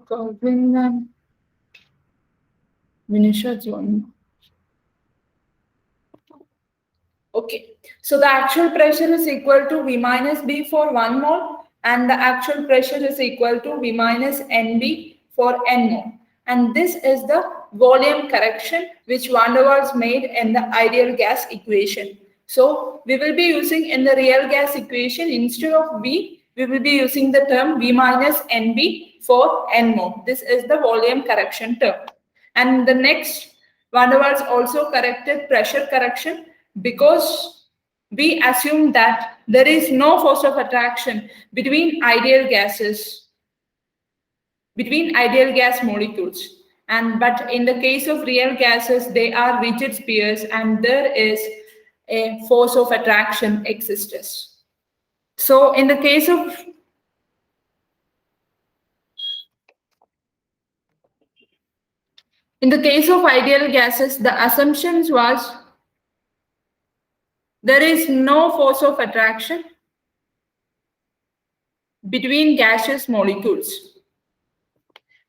Calvin Vinicius one. Okay, so the actual pressure is equal to V minus B for 1 mole, and the actual pressure is equal to V minus NB for N mole. And this is the volume correction which van der Waals made in the ideal gas equation. So we will be using in the real gas equation, instead of V, we will be using the term V minus NB for N mole. This is the volume correction term. And the next, van der Waals also corrected pressure correction, because we assume that there is no force of attraction between ideal gases, between ideal gas molecules. But in the case of real gases, they are rigid spheres and there is a force of attraction exists. So in the case of ideal gases, the assumptions was there is no force of attraction between gaseous molecules.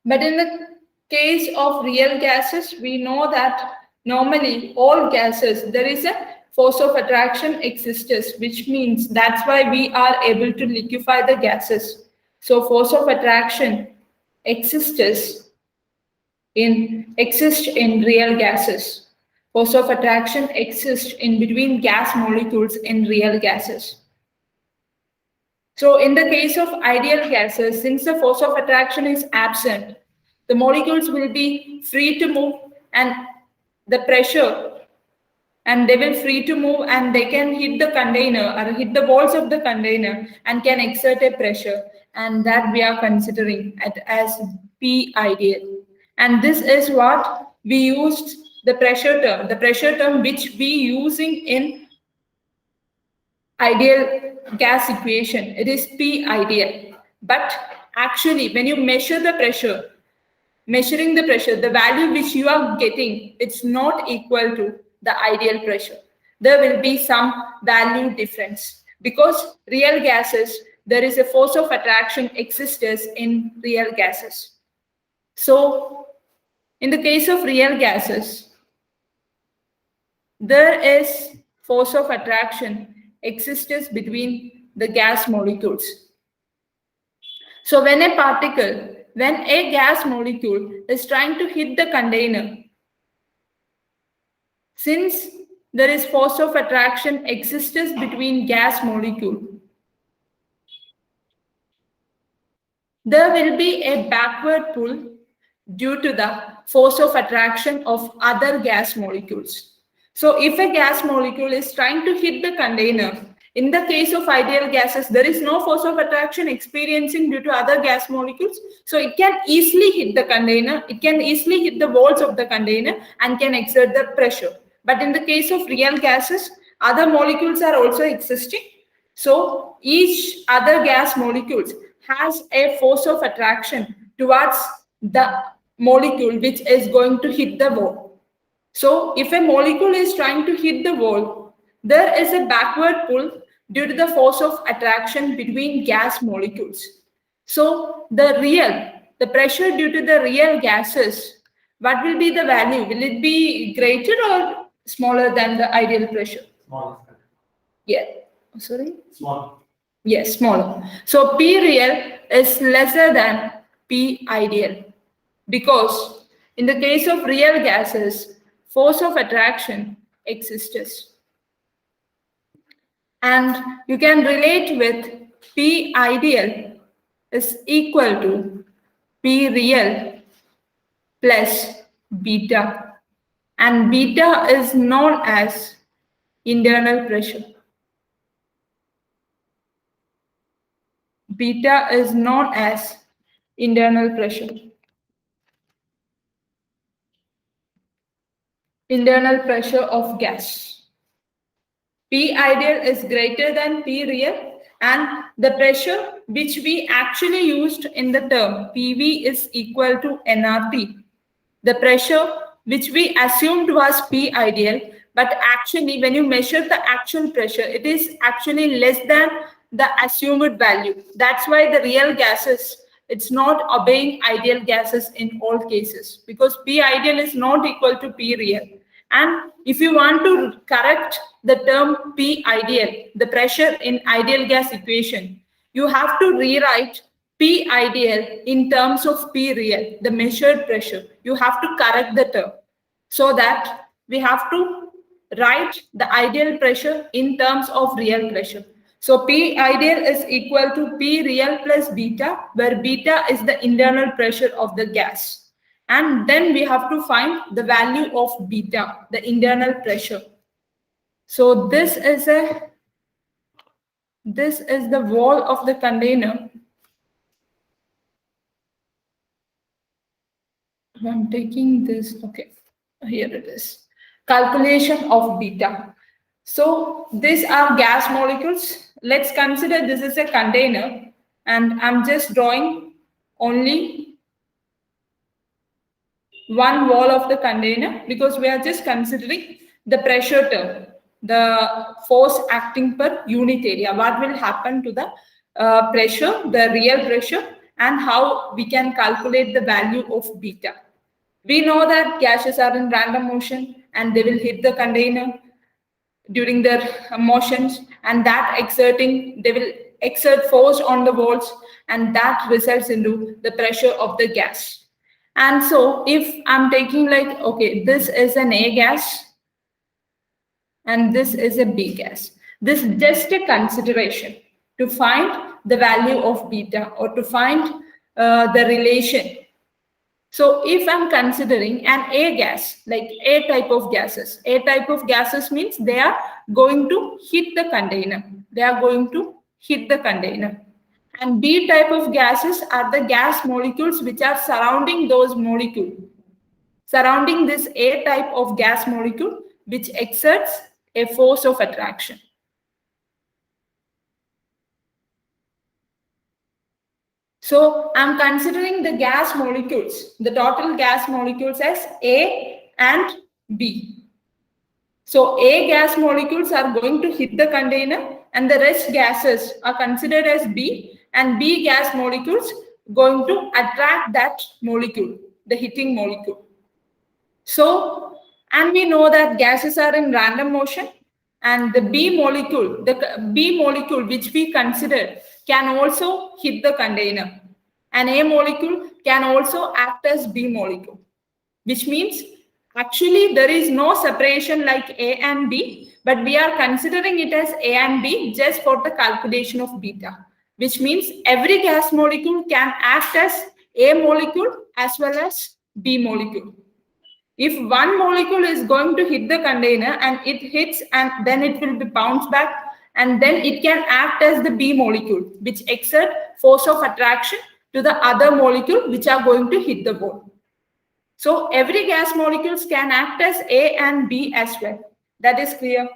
But in the case of real gases, we know that normally all gases, there is a force of attraction exists, which means that's why we are able to liquefy the gases. So force of attraction exists in real gases. Force of attraction exists in between gas molecules in real gases. So in the case of ideal gases, since the force of attraction is absent, the molecules will be free to move and the pressure, and they will free to move and they can hit the container or hit the walls of the container and can exert a pressure, and that we are considering as P ideal. And this is what we used the pressure term which we using in ideal gas equation. It is P ideal. But actually, when you measure the pressure, measuring the pressure, the value which you are getting, it's not equal to the ideal pressure. There will be some value difference, because real gases, there is a force of attraction exists in real gases. So in the case of real gases, there is force of attraction exists between the gas molecules. So when a gas molecule is trying to hit the container, since there is force of attraction exists between gas molecule, there will be a backward pull due to the force of attraction of other gas molecules. So if a gas molecule is trying to hit the container, in the case of ideal gases, there is no force of attraction experiencing due to other gas molecules. So it can easily hit the container, it can easily hit the walls of the container and can exert the pressure. But in the case of real gases, other molecules are also existing. So each other gas molecules has a force of attraction towards the molecule which is going to hit the wall. So if a molecule is trying to hit the wall, there is a backward pull due to the force of attraction between gas molecules. So the pressure due to the real gases, what will be the value? Will it be greater or smaller than the ideal pressure? Smaller. Yeah. Sorry? Smaller. Yes, smaller. So P real is lesser than P ideal, because in the case of real gases, force of attraction exists. And you can relate with P ideal is equal to P real plus beta. And beta is known as internal pressure. Beta is known as internal pressure. Internal pressure of gas. P ideal is greater than P real, and the pressure which we actually used in the term PV is equal to nRT. The pressure which we assumed was P ideal, but actually when you measure the actual pressure, it is actually less than the assumed value. That's why the real gases it's not obeying ideal gases in all cases, because P ideal is not equal to P real. And if you want to correct the term P ideal, the pressure in ideal gas equation, you have to rewrite P ideal in terms of P real, the measured pressure. You have to correct the term, so that we have to write the ideal pressure in terms of real pressure. So P ideal is equal to P real plus beta, where beta is the internal pressure of the gas. And then we have to find the value of beta, the internal pressure. So this is the wall of the container. I'm taking this, okay, here it is. Calculation of beta. So these are gas molecules. Let's consider this is a container, and I'm just drawing only one wall of the container, because we are just considering the pressure term, the force acting per unit area. What will happen to the pressure, the real pressure, and how we can calculate the value of beta. We know that gases are in random motion and they will hit the container during their motions, and they will exert force on the walls, and that results into the pressure of the gas. And so if I'm taking like, okay, this is an A gas and this is a B gas, this is just a consideration to find the value of beta, or to find the relation. So if I'm considering an A gas, like A type of gases means they are going to hit the container. They are going to hit the container. And B type of gases are the gas molecules which are surrounding those molecules, surrounding this A type of gas molecule, which exerts a force of attraction. So I'm considering the gas molecules, the total gas molecules, as A and B. So A gas molecules are going to hit the container, and the rest gases are considered as B, and B gas molecules going to attract that molecule, the hitting molecule. So, and we know that gases are in random motion, and the B molecule which we consider, can also hit the container. An A molecule can also act as B molecule, which means actually there is no separation like A and B, but we are considering it as A and B just for the calculation of beta, which means every gas molecule can act as A molecule as well as B molecule. If one molecule is going to hit the container and it hits, and then it will be bounced back, and then it can act as the B molecule, which exert force of attraction to the other molecule which are going to hit the wall. So every gas molecules can act as A and B as well. That is clear?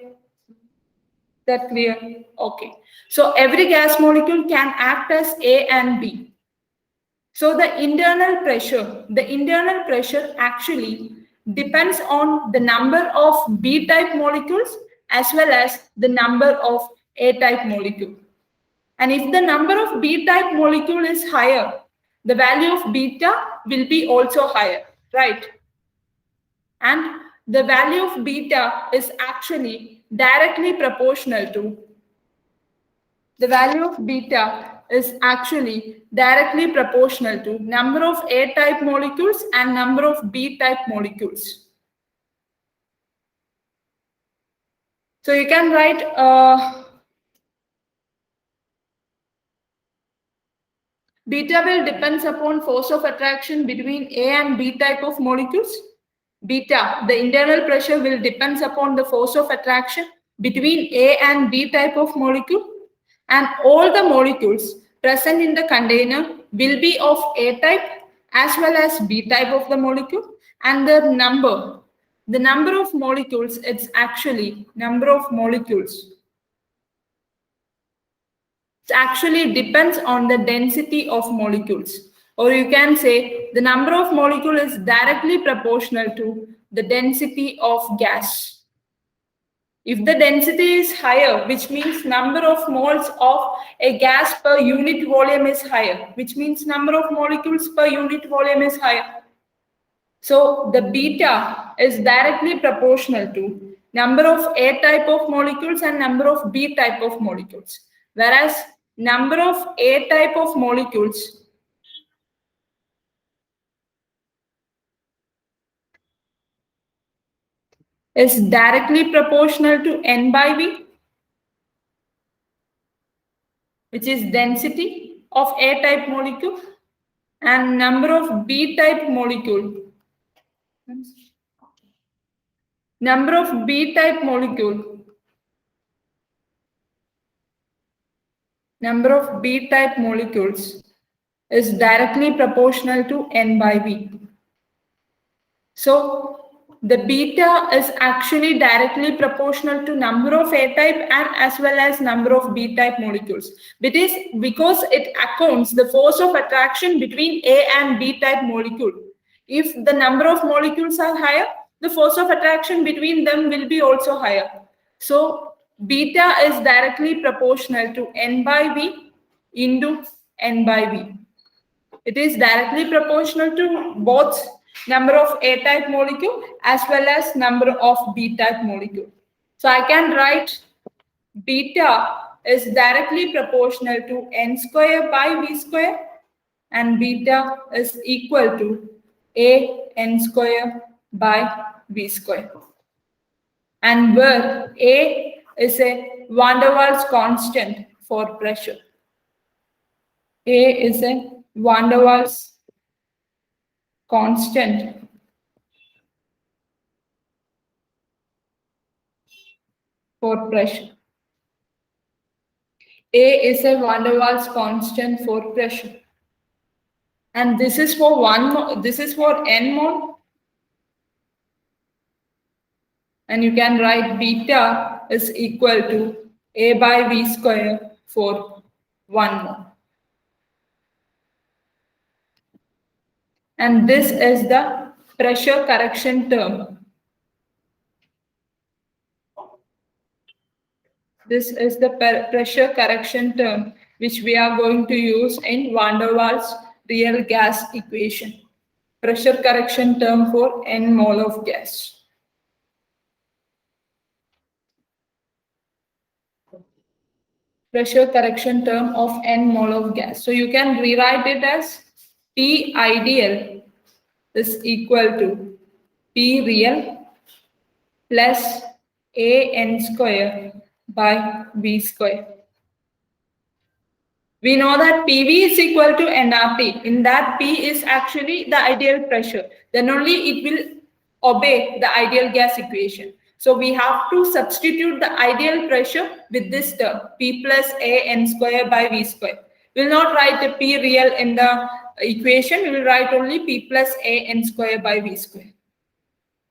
That clear? Okay. So every gas molecule can act as A and B. So the internal pressure actually depends on the number of B-type molecules as well as the number of A-type molecule. And if the number of B-type molecule is higher, the value of beta will be also higher, right? And the value of beta is actually directly proportional to number of A-type molecules and number of B-type molecules. So you can write beta will depends upon force of attraction between A and B type of molecules. Beta, the internal pressure, will depends upon the force of attraction between A and B type of molecule. And all the molecules present in the container will be of A type as well as B type of the molecule. And the number of molecules, it's actually number of molecules. It actually depends on the density of molecules. Or you can say the number of molecule is directly proportional to the density of gas. If the density is higher, which means number of moles of a gas per unit volume is higher, which means number of molecules per unit volume is higher. So the beta is directly proportional to number of A type of molecules and number of B type of molecules. Whereas number of A type of molecules is directly proportional to N by V, which is density of A type molecule, and number of B type molecule. Number of B type molecule. Number of B type molecules is directly proportional to N by V. So the beta is actually directly proportional to number of A type and as well as number of B type molecules. Because it accounts the force of attraction between A and B type molecule. If the number of molecules are higher, the force of attraction between them will be also higher. So beta is directly proportional to N by V into N by V. It is directly proportional to both number of A-type molecule as well as number of B-type molecule. So I can write beta is directly proportional to N square by V square, and beta is equal to A N square by V square. And where A is a van der Waals constant for pressure. A is a van der Waals constant for pressure. A is a van der Waals constant for pressure. And this is for this is for N mole. And you can write beta is equal to A by V square for 1 mole. And this is the pressure correction term. This is the pressure correction term which we are going to use in van der Waals real gas equation. Pressure correction term for N mole of gas. Pressure correction term of N mole of gas. So you can rewrite it as P ideal is equal to P real plus A N square by V square. We know that PV is equal to nRT. In that, P is actually the ideal pressure. Then only it will obey the ideal gas equation. So we have to substitute the ideal pressure with this term, P plus A N square by V square. We will not write the P real in the equation. We will write only P plus A N square by V square.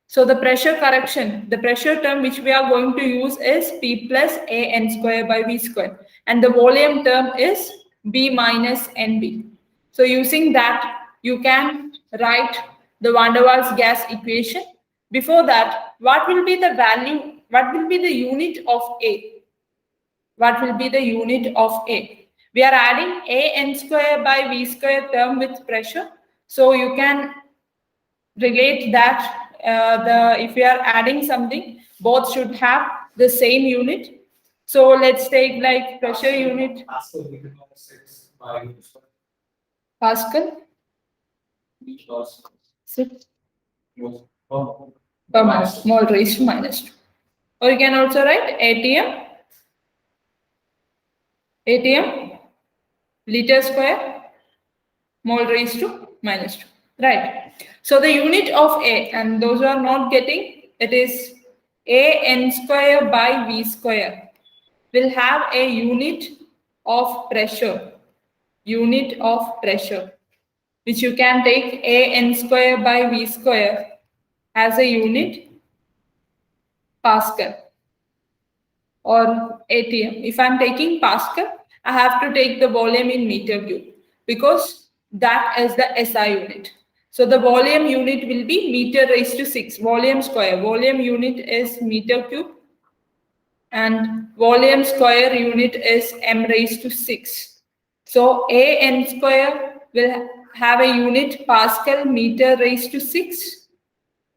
So the pressure correction, the pressure term which we are going to use is P plus A N square by V square. And the volume term is B minus NB. So using that, you can write the van der Waals gas equation. Before that, what will be the value, what will be the unit of A? What will be the unit of A? We are adding A N square by V square term with pressure. So you can relate that if we are adding something, both should have the same unit. So let's take like pressure unit. Pascal. 6 per mole raised to minus 2. Or you can also write ATM liter square mole raised to minus 2. Right. So the unit of A, and those who are not getting, it is A N square by V square, will have a unit of pressure. Unit of pressure, which you can take A N square by V square as a unit Pascal or ATM. If I'm taking Pascal, I have to take the volume in meter cube because that is the SI unit. So the volume unit will be meter raised to 6, volume square. Volume unit is meter cube and volume square unit is m raised to 6. So a n square will have a unit Pascal meter raised to 6,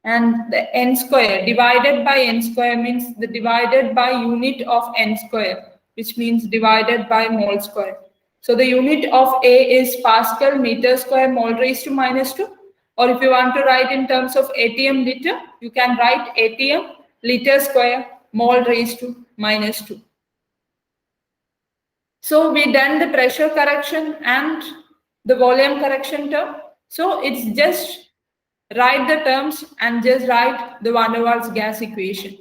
and the n square divided by n square means the divided by unit of n square, which means divided by mole square. So the unit of A is Pascal meter square mole raised to -2. Or if you want to write in terms of ATM liter, you can write ATM liter square mole raised to -2. So we done the pressure correction and the volume correction term. So it's just write the terms and just write the van der Waals gas equation.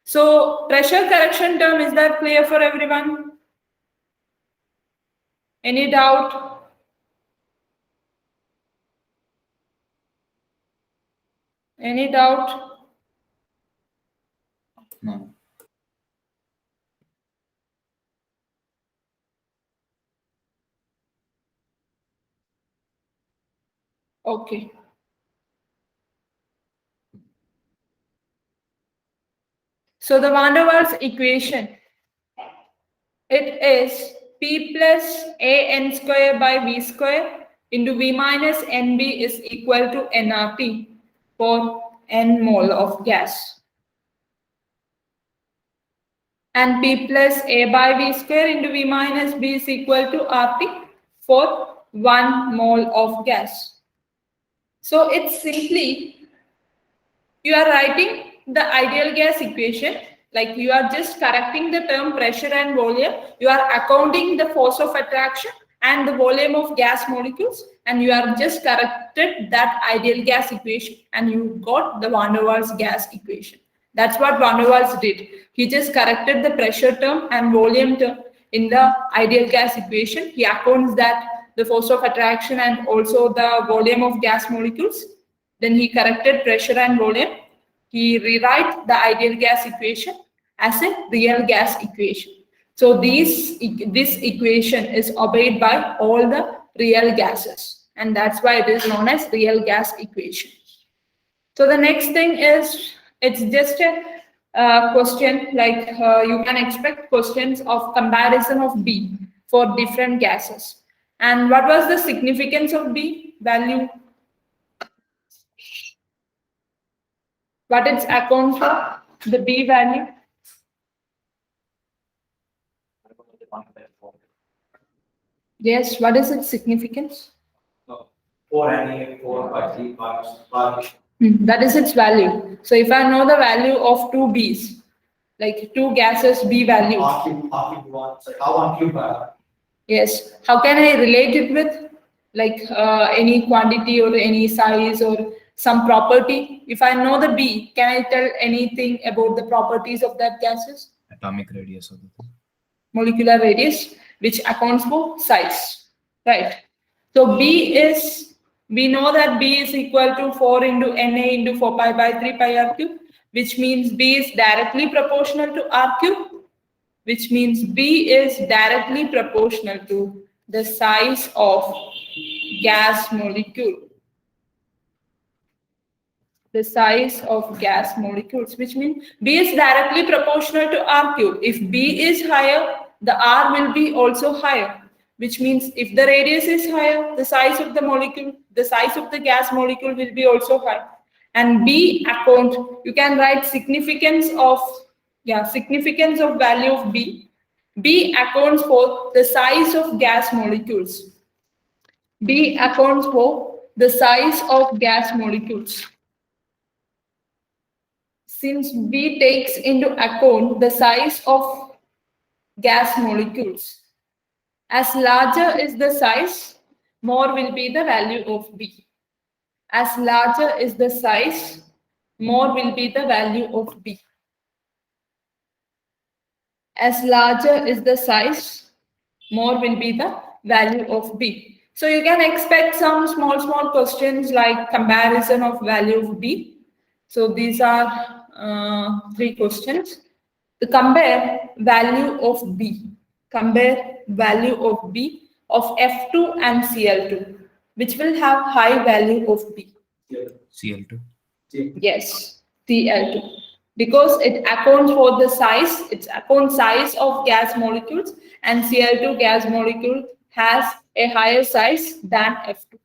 So pressure correction term, is that clear for everyone? Any doubt? Any doubt? No. Okay. So the van der Waals equation, it is P plus A n square by V square into V minus NB is equal to nRT for n mole of gas. And P plus A by V square into V minus B is equal to RT for 1 mole of gas. So it's simply, you are writing the ideal gas equation, like you are just correcting the term pressure and volume, you are accounting the force of attraction and the volume of gas molecules, and you are just corrected that ideal gas equation and you got the van der Waals gas equation. That's what van der Waals did. He just corrected the pressure term and volume term in the ideal gas equation. He accounts that the force of attraction and also the volume of gas molecules. Then he corrected pressure and volume. He rewrite the ideal gas equation as a real gas equation. So this equation is obeyed by all the real gases, and that's why it is known as real gas equation. So the next thing is, it's just a question, like you can expect questions of comparison of B for different gases. And what was the significance of B value? What its account for the B value? Yes, what is its significance? 4 and 4 by 3 parts. That is its value. So if I know the value of two B's, like two gases B value. Yes. How can I relate it with, like any quantity or any size or some property? If I know the B, can I tell anything about the properties of that gases? Atomic radius of the Molecular radius, which accounts for size, right? So B is, we know that B is equal to 4 into Na into 4 pi by 3 pi r cube, which means B is directly proportional to r cube, which means B is directly proportional to the size of gas molecule. The size of gas molecules, which means B is directly proportional to R cube. If B is higher, the R will be also higher, which means if the radius is higher, the size of the molecule, the size of the gas molecule will be also high. And B account, you can write significance of value of B. B accounts for the size of gas molecules. B accounts for the size of gas molecules. Since B takes into account the size of gas molecules, as larger is the size, more will be the value of B. As larger is the size, more will be the value of B. As larger is the size, more will be the value of B. So you can expect some small questions like comparison of value of B. So these are 3 questions. To compare value of B. Compare value of B of F2 and Cl2, which will have high value of B. Cl2. Yes, Cl2. because it accounts for the size, it accounts size of gas molecules, and Cl2 gas molecule has a higher size than F2.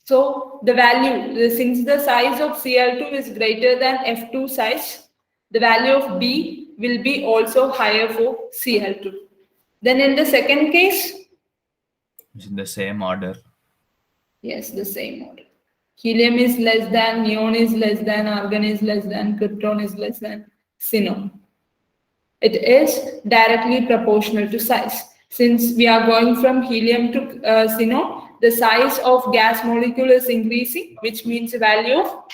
So the value, since the size of Cl2 is greater than F2 size, the value of B will be also higher for Cl2. Then in the second case, It's in the same order. yes, the same order. Helium is less than, neon is less than, argon is less than, krypton is less than, xenon. It is directly proportional to size. Since we are going from helium to xenon, the size of gas molecule is increasing, which means the value of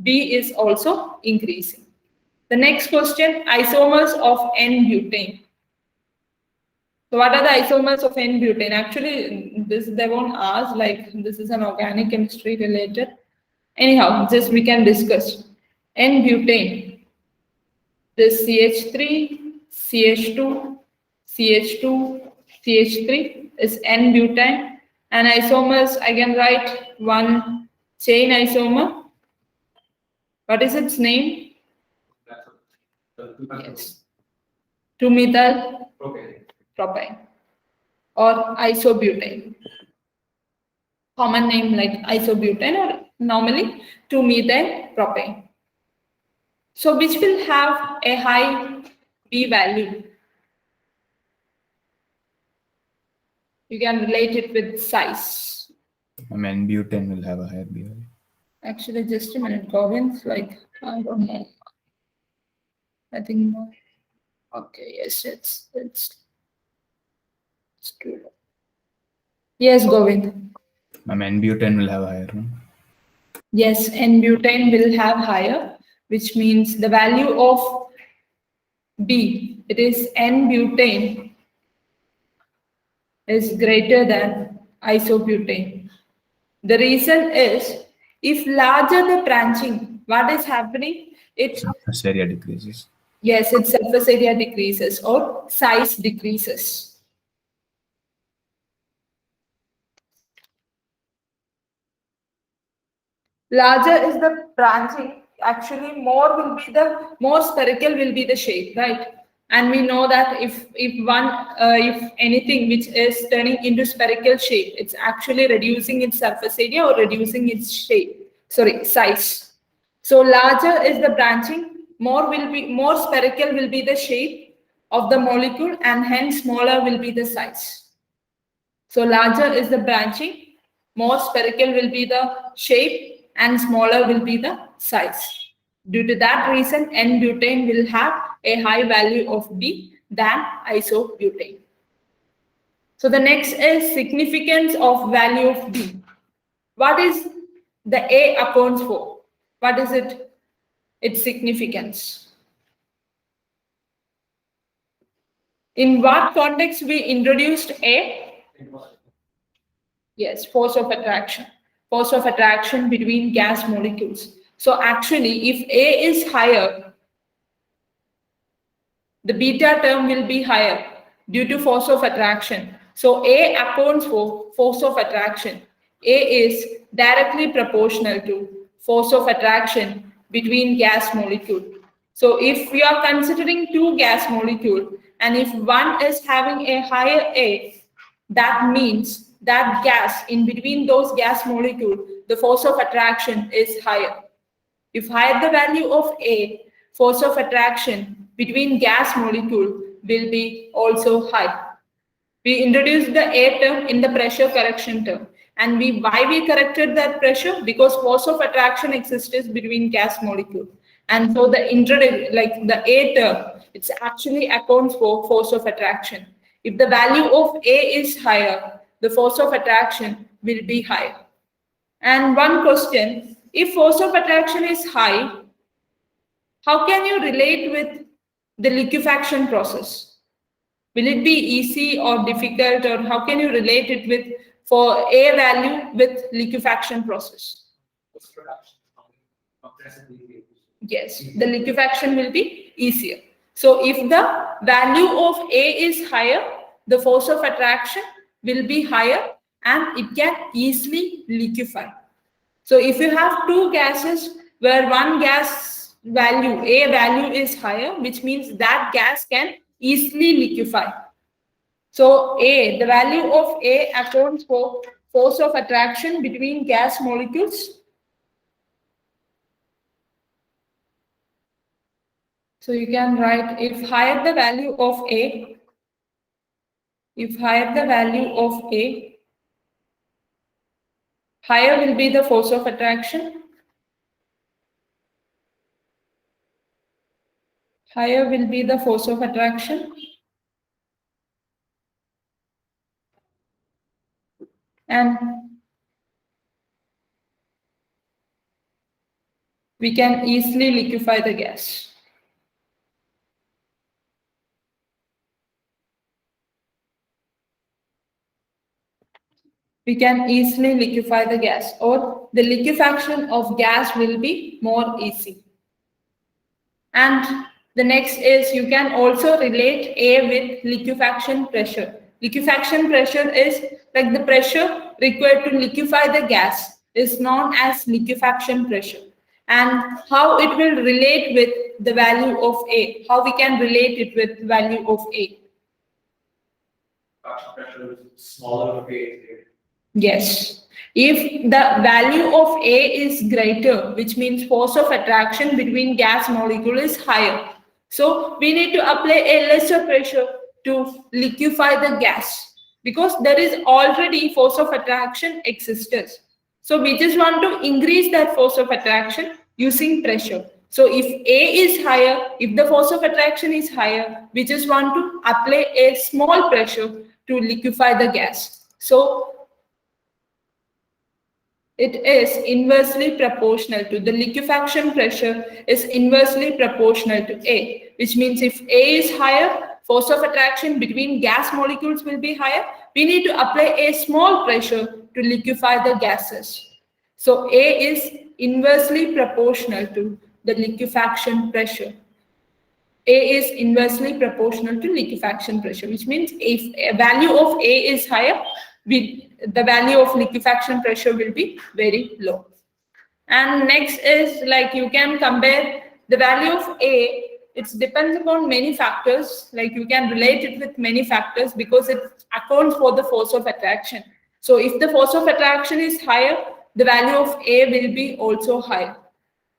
B is also increasing. The next question, isomers of N-butane. So what are the isomers of N-butane? Actually, this they won't ask, like this is an organic chemistry related. Anyhow, just we can discuss. N-butane, this CH3, CH2, CH2, CH3 is N-butane. And isomers, I can write one chain isomer. What is its name? Yes. 2-methyl propane or isobutane. Common name like isobutane or normally 2-methyl propane. So which will have a high B value? You can relate it with size. N-butane will have a higher B value. Actually, just a minute, Govind. Like, I don't know. I think no. Okay, yes, it's true. Yes, Govind. N-butane will have a higher one. Yes, N-butane will have higher, which means the value of B, it is N-butane, is greater than isobutane. The reason is, if larger the branching, what is happening? It Surface area decreases. Yes, its surface area decreases or size decreases. Larger is the branching, actually more spherical will be the shape, right? And we know that if anything which is turning into spherical shape, it's actually reducing its surface area or reducing its size. So larger is the branching, more spherical will be the shape of the molecule, and hence smaller will be the size. So larger is the branching, more spherical will be the shape, and smaller will be the size. Due to that reason, N-butane will have a high value of B than isobutane. So the next is significance of value of B. What is the A accounts for? What is it? Its significance. In what context we introduced A? Yes, force of attraction. Force of attraction between gas molecules. So actually, if A is higher, the beta term will be higher due to force of attraction. So A accounts for force of attraction. A is directly proportional to force of attraction between gas molecule. So if we are considering two gas molecule, and if one is having a higher A, that means that gas in between those gas molecule, the force of attraction is higher. If higher the value of A, force of attraction between gas molecule will be also high. We introduced the A term in the pressure correction term. And why we corrected that pressure? Because force of attraction exists between gas molecule. And so the A term, it actually accounts for force of attraction. If the value of A is higher, the force of attraction will be higher. And one question, if force of attraction is high, how can you relate with the liquefaction process? Will it be easy or difficult, or how can you relate it with for A value with liquefaction process? Yes, the liquefaction will be easier. So if the value of A is higher, the force of attraction will be higher and it can easily liquefy. So if you have two gases where one gas value, A value is higher, which means that gas can easily liquefy. So A, the value of A accounts for force of attraction between gas molecules. So you can write if higher the value of A, higher will be the force of attraction. Higher will be the force of attraction. And we can easily liquefy the gas. We can easily liquefy the gas, or the liquefaction of gas will be more easy. And the next is you can also relate A with liquefaction pressure. Liquefaction pressure is like the pressure required to liquefy the gas is known as liquefaction pressure. And how it will relate with the value of A, how we can relate it with value of A. Pressure is smaller phase. Yes. If the value of A is greater, which means force of attraction between gas molecule is higher. So we need to apply a lesser pressure to liquefy the gas because there is already force of attraction exists. So we just want to increase that force of attraction using pressure. So if A is higher, if the force of attraction is higher, we just want to apply a small pressure to liquefy the gas. So it is inversely proportional to the liquefaction pressure is inversely proportional to A, which means if A is higher, force of attraction between gas molecules will be higher. We need to apply a small pressure to liquefy the gases. So A is inversely proportional to the liquefaction pressure. A is inversely proportional to liquefaction pressure, which means if a value of A is higher, the value of liquefaction pressure will be very low. And next is like you can compare the value of A. It depends upon many factors, like you can relate it with many factors because it accounts for the force of attraction. So if the force of attraction is higher, the value of A will be also higher.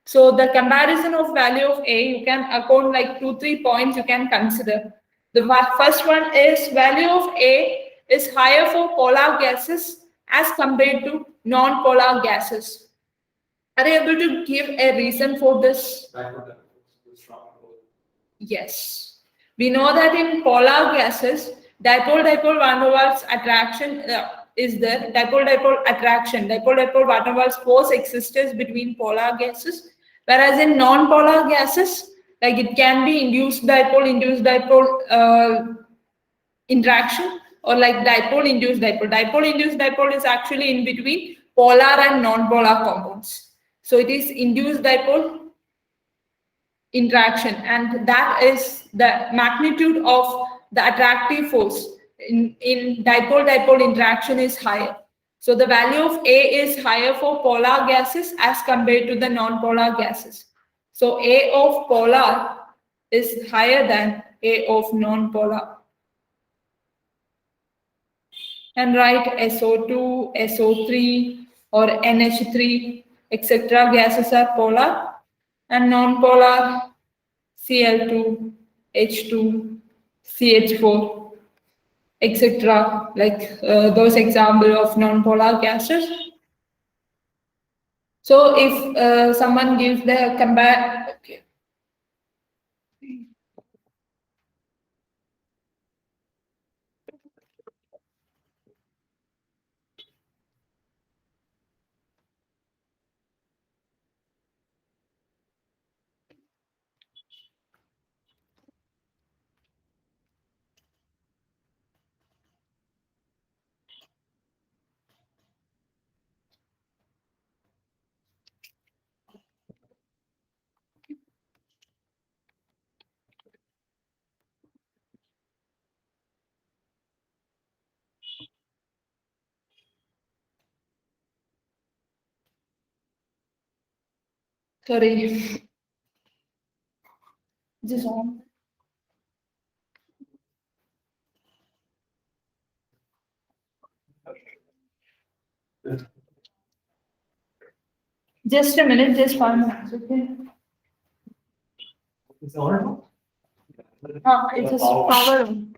So the comparison of value of A, you can account like 2-3 points you can consider. The first one is value of A is higher for polar gases as compared to non-polar gases. Are you able to give a reason for this? Yes. We know that in polar gases, dipole-dipole van der Waals attraction is there. Dipole-dipole attraction, dipole-dipole van der Waals force exists between polar gases. Whereas in non-polar gases, like it can be induced dipole interaction or like dipole-induced dipole. Dipole-induced dipole is actually in between polar and non-polar compounds. So it is induced dipole interaction, and that is the magnitude of the attractive force in dipole-dipole interaction is higher. So the value of A is higher for polar gases as compared to the non-polar gases. So A of polar is higher than A of non-polar. And write SO2, SO3 or NH3, etc. gases are polar, and non-polar Cl2, H2, CH4, etc. Like those example of non-polar gases. So if someone gives the compare, okay. Sorry. Just on. Just a minute, just 5 minutes, okay? It's on. It's just power on.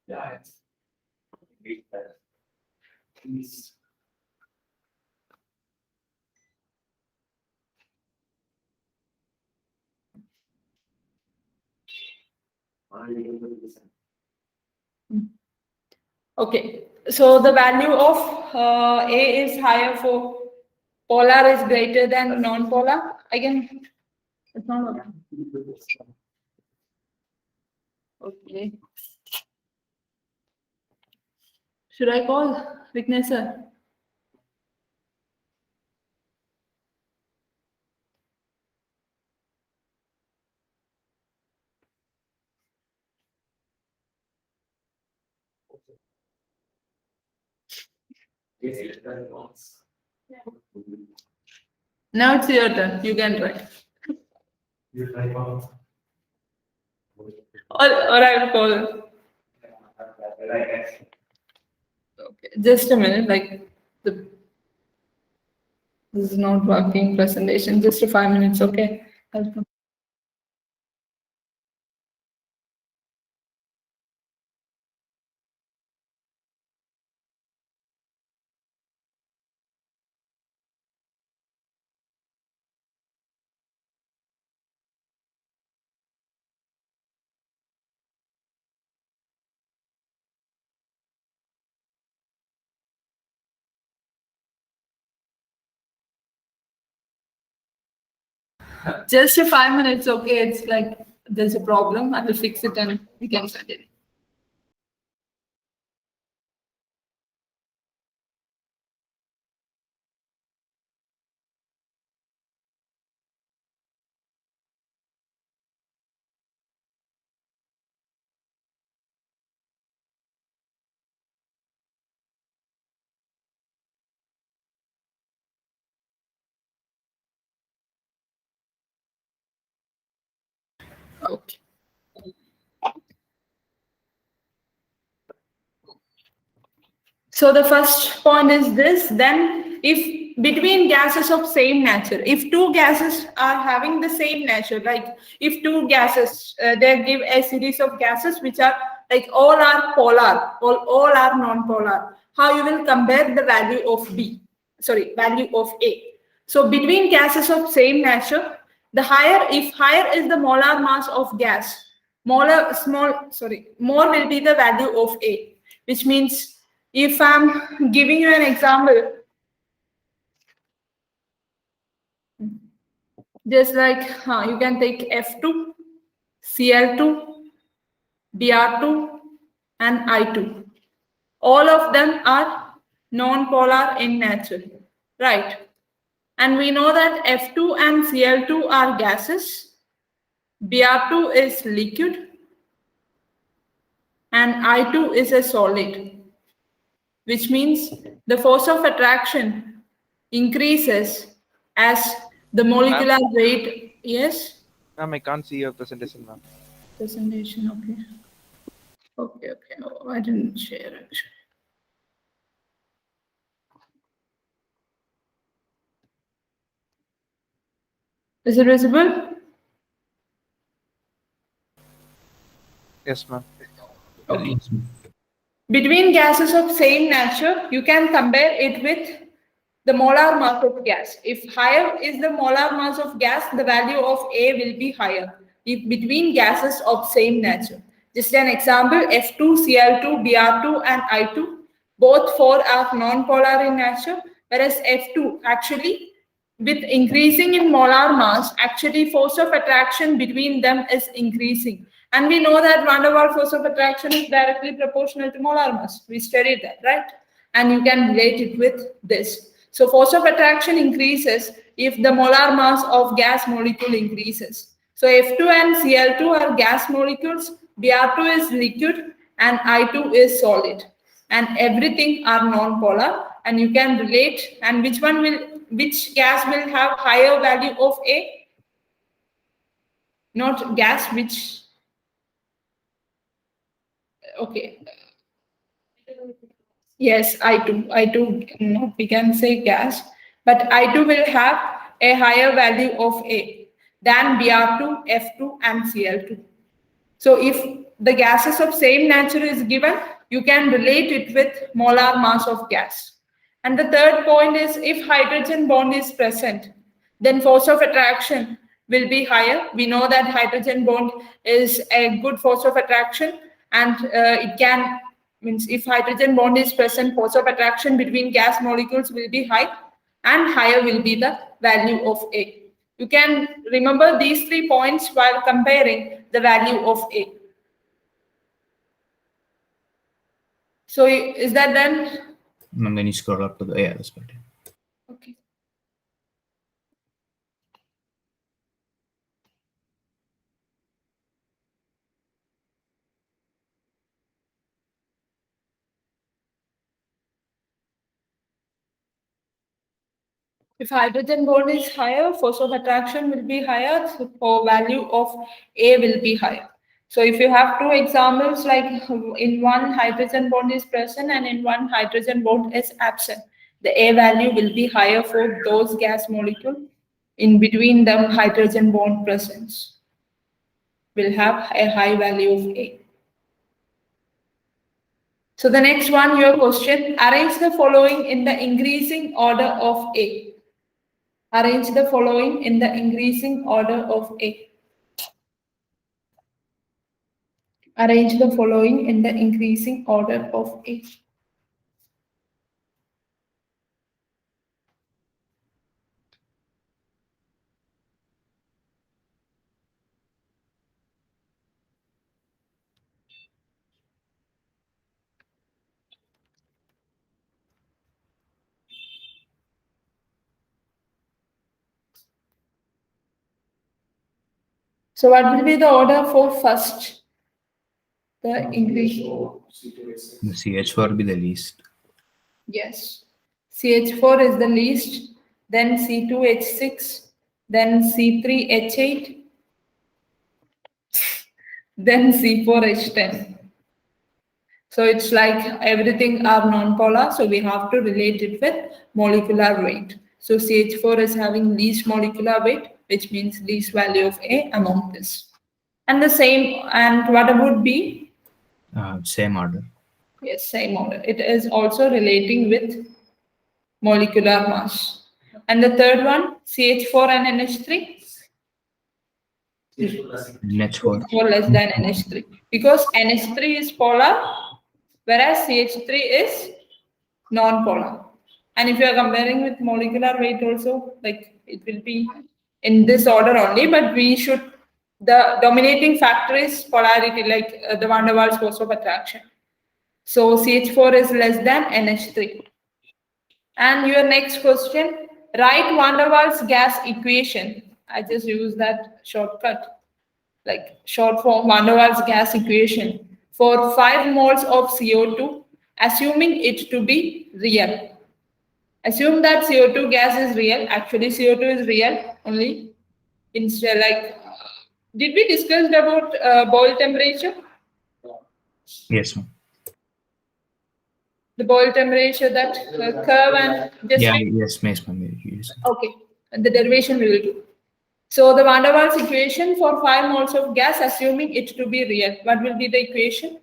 Yeah, it's. Please. Okay, so the value of A is higher for polar is greater than non-polar. Again, it's not working. Okay. Should I call Vignesh sir? Now it's your turn. You can try. You try one. Or I will call. Okay, just a minute. Like this is not working presentation. Just a 5 minutes. Okay. Just a 5 minutes. Okay. It's like there's a problem. I will fix it and we can continue. Okay. So the first point is this, then if between gases of same nature, if two gases are having the same nature, like if two gases, they give a series of gases which are like all are polar, all are non-polar, how you will compare the value of value of A. So between gases of same nature, if higher is the molar mass of gas, more will be the value of A, which means if I'm giving you an example, just like you can take F2, Cl2, Br2, and I2. All of them are non-polar in nature, right? And we know that F2 and Cl2 are gases, Br2 is liquid, and I2 is a solid, which means the force of attraction increases as the molecular weight. Yes? Ma'am, I can't see your presentation, ma'am. Presentation, okay. Okay. Oh, I didn't share actually. Is it visible? Yes, ma'am. Okay. Between gases of same nature, you can compare it with the molar mass of gas. If higher is the molar mass of gas, the value of A will be higher. If between gases of same nature. Just an example, F2, Cl2, Br2, and I2, both four are non-polar in nature, whereas F2 actually, with increasing in molar mass, actually force of attraction between them is increasing. And we know that van der Waals force of attraction is directly proportional to molar mass. We studied that, right? And you can relate it with this. So force of attraction increases if the molar mass of gas molecule increases. So F2 and Cl2 are gas molecules, Br2 is liquid, and I2 is solid. And everything are non-polar, and you can relate, and which one will which gas will have higher value of A? Not gas, which, okay. Yes, I2. I2, no, we can say gas, but I2 will have a higher value of A than Br2, F2, and Cl2. So if the gases of same nature is given, you can relate it with molar mass of gas. And the third point is if hydrogen bond is present, then force of attraction will be higher. We know that hydrogen bond is a good force of attraction, and it can, means if hydrogen bond is present, force of attraction between gas molecules will be high, and higher will be the value of A. You can remember these 3 points while comparing the value of A. So is that done? Ma'am, when you scroll up to the, yeah, that's better. Okay. If hydrogen bond is higher, force of attraction will be higher, so value of A will be higher. So if you have 2 examples, like in one hydrogen bond is present and in one hydrogen bond is absent, the A value will be higher for those gas molecule. In between them, hydrogen bond presence will have a high value of A. So the next one, your question, arrange the following in the increasing order of A. Arrange the following in the increasing order of A. Arrange the following in the increasing order of A. So what will be the order for first? The increase. The CH4 will be the least. Yes. CH4 is the least, then C2H6, then C3H8, then C4H10. So it's like everything are non-polar, so we have to relate it with molecular weight. So CH4 is having least molecular weight, which means least value of A among this. And the same, and what would be? Same order. Yes, same order. It is also relating with molecular mass. And the third one, CH4 and NH3, NH4. CH4 less than NH3. Because NH3 is polar, whereas CH3 is non-polar. And if you are comparing with molecular weight also, like it will be in this order only, but we should, the dominating factor is polarity, like the van der Waals force of attraction. So CH4 is less than NH3. And your next question, write van der Waals gas equation. I just use that shortcut, like short form van der Waals gas equation for 5 moles of CO2, assuming it to be real. Assume that CO2 gas is real. Actually, CO2 is real only. Instead, like, did we discuss about boil temperature? Yes, ma'am. The boil temperature, that curve and just Yeah, yes, ma'am. Yes. okay, and the derivation we will do. So the van der Waals equation for 5 moles of gas, assuming it to be real. What will be the equation?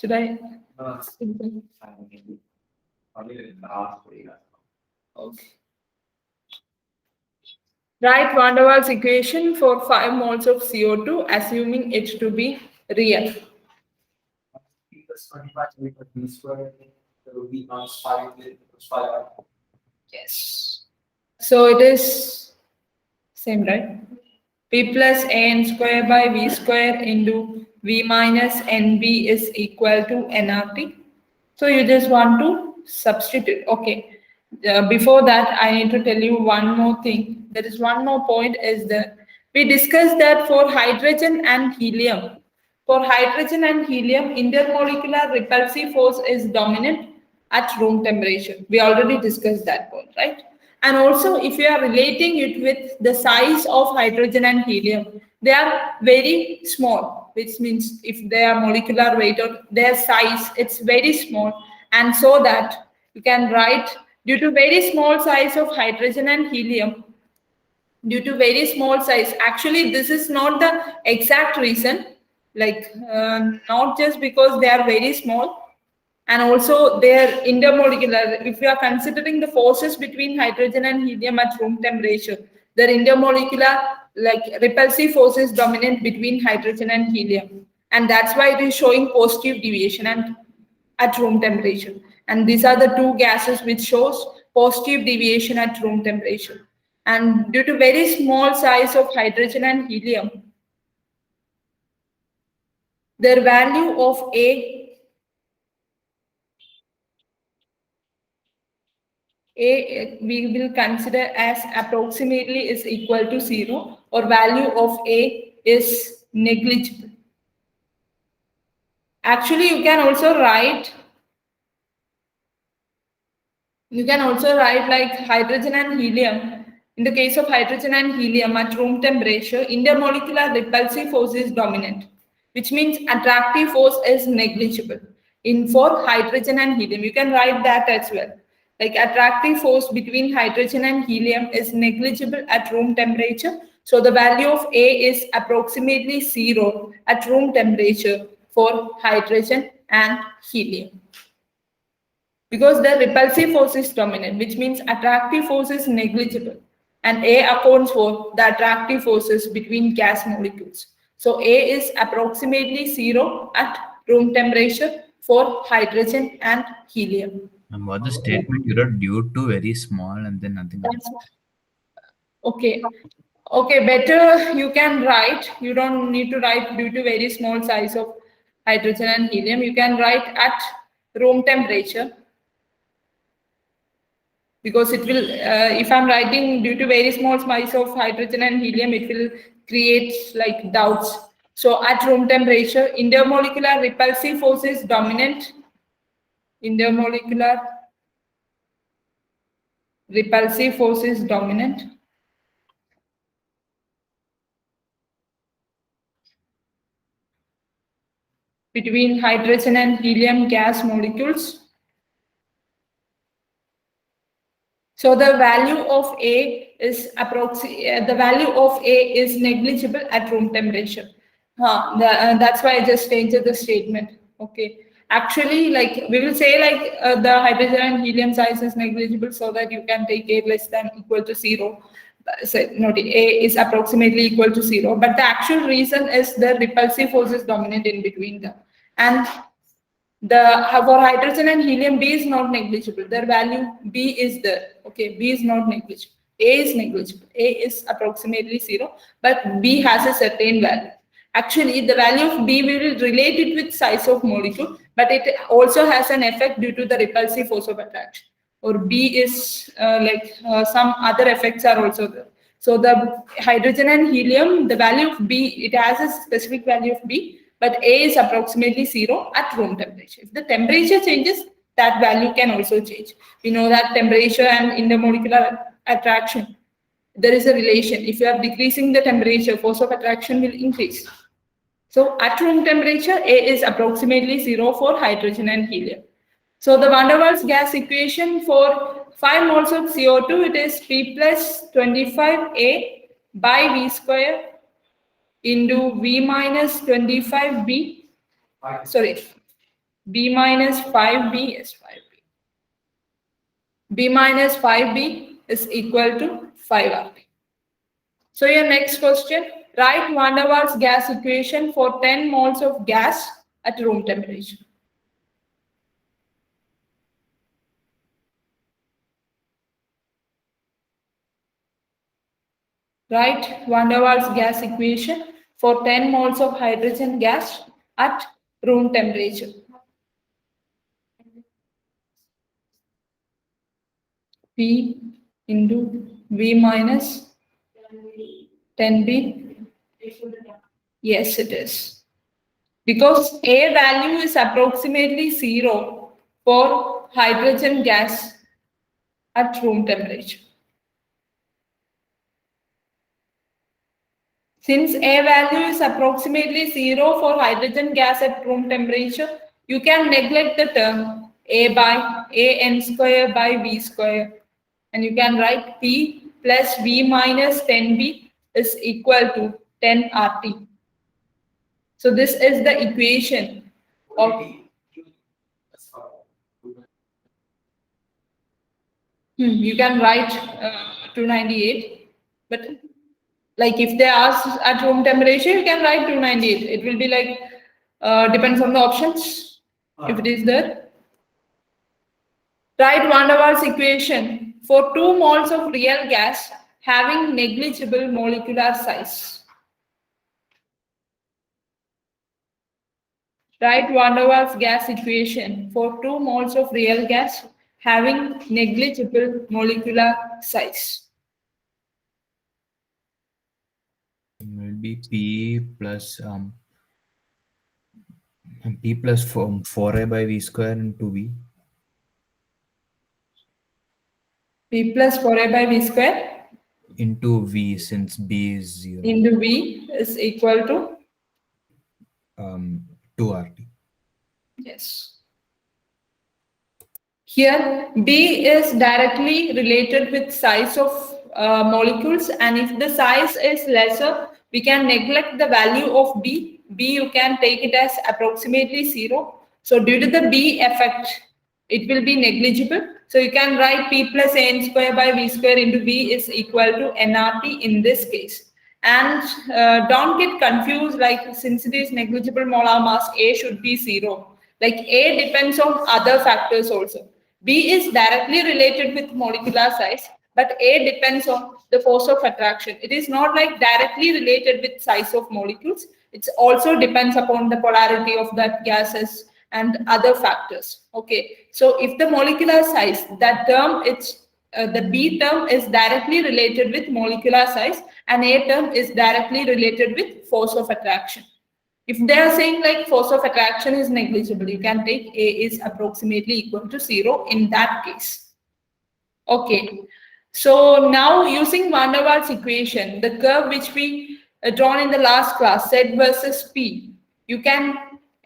Should I? Okay. Write van der Waals equation for 5 moles of CO2, assuming it to be real. Yes. So it is same, right? P plus an square by v square into V minus NB is equal to nRT. So you just want to substitute. Okay. Before that, I need to tell you one more thing. There is one more point is that we discussed that for hydrogen and helium. For hydrogen and helium, intermolecular repulsive force is dominant at room temperature. We already discussed that point, right? And also, if you are relating it with the size of hydrogen and helium, they are very small, which means if their molecular weight or their size, it's very small. And so that you can write due to very small size of hydrogen and helium, due to very small size, actually this is not the exact reason, like not just because they are very small, and also their intermolecular, if you are considering the forces between hydrogen and helium at room temperature, their intermolecular like repulsive force is dominant between hydrogen and helium, and that's why it is showing positive deviation and at room temperature. And these are the two gases which shows positive deviation at room temperature. And due to very small size of hydrogen and helium, their value of A we will consider as approximately is equal to 0, or value of A is negligible. Actually, you can also write like hydrogen and helium. In the case of hydrogen and helium at room temperature, intermolecular repulsive force is dominant, which means attractive force is negligible. In for hydrogen and helium, you can write that as well. Like attractive force between hydrogen and helium is negligible at room temperature. So the value of A is approximately 0 at room temperature for hydrogen and helium, because the repulsive force is dominant, which means attractive force is negligible, and A accounts for the attractive forces between gas molecules. So A is approximately 0 at room temperature for hydrogen and helium. And what the statement you wrote due to very small and then nothing else. Okay. Okay, better you can write. You don't need to write due to very small size of hydrogen and helium. You can write at room temperature, because it will, if I'm writing due to very small size of hydrogen and helium, it will create like doubts. So at room temperature, intermolecular repulsive force is dominant. Intermolecular repulsive force is dominant between hydrogen and helium gas molecules. So the value of A is the value of A is negligible at room temperature. That's why I just changed the statement. Okay. Actually, like we will say like the hydrogen and helium size is negligible, so that you can take A less than equal to 0. So note A is approximately equal to 0, but the actual reason is the repulsive force is dominant in between them. And for hydrogen and helium, B is not negligible. Their value B is there. Okay, B is not negligible. A is negligible. A is approximately 0, but B has a certain value. Actually, the value of B, we will relate it with size of molecule, but it also has an effect due to the repulsive force of attraction. Or B is some other effects are also there. So the hydrogen and helium, the value of B, it has a specific value of B, but A is approximately 0 at room temperature. If the temperature changes, that value can also change. We know that temperature and intermolecular attraction, there is a relation. If you are decreasing the temperature, force of attraction will increase. So at room temperature, A is approximately 0 for hydrogen and helium. So the van der Waals gas equation for 5 moles of CO2, it is P plus 25A by V square into V minus 25B, sorry, B minus 5B is 5B. B minus 5B is equal to 5RT. So your next question, write van der Waals gas equation for 10 moles of gas at room temperature. Write van der Waals gas equation for 10 moles of hydrogen gas at room temperature. P into V minus 10B. Yes, it is. Because A value is approximately 0 for hydrogen gas at room temperature. Since A value is approximately 0 for hydrogen gas at room temperature, you can neglect the term A by AN square by V square. And you can write P plus V minus 10B is equal to 10 RT. So this is the equation of you can write 298, but like if they ask at room temperature, you can write 298. It will be like depends on the options. If it is there, write Van der Waals equation for 2 moles of real gas having negligible molecular size. Write Van der Waals gas equation for 2 moles of real gas having negligible molecular size. Will be P plus 4A by V square into V. P plus 4A by V square Into V, since B is 0. into V is equal to 2 RT. yes. Here, B is directly related with size of molecules, and if the size is lesser, we can neglect the value of B. B, you can take it as approximately 0. So due to the B effect, it will be negligible. So you can write P plus N square by V square into V is equal to nRT in this case. And don't get confused, like since it is negligible molar mass, A should be 0. Like A depends on other factors also. B is directly related with molecular size, but A depends on the force of attraction. It is not like directly related with size of molecules. It also depends upon the polarity of that gases and other factors. Okay, so if the molecular size, that term, it's the B term is directly related with molecular size, and A term is directly related with force of attraction. If they are saying like force of attraction is negligible, you can take A is approximately equal to 0 in that case. Okay, so now using Van der Waals equation, the curve which we drawn in the last class, Z versus P, you can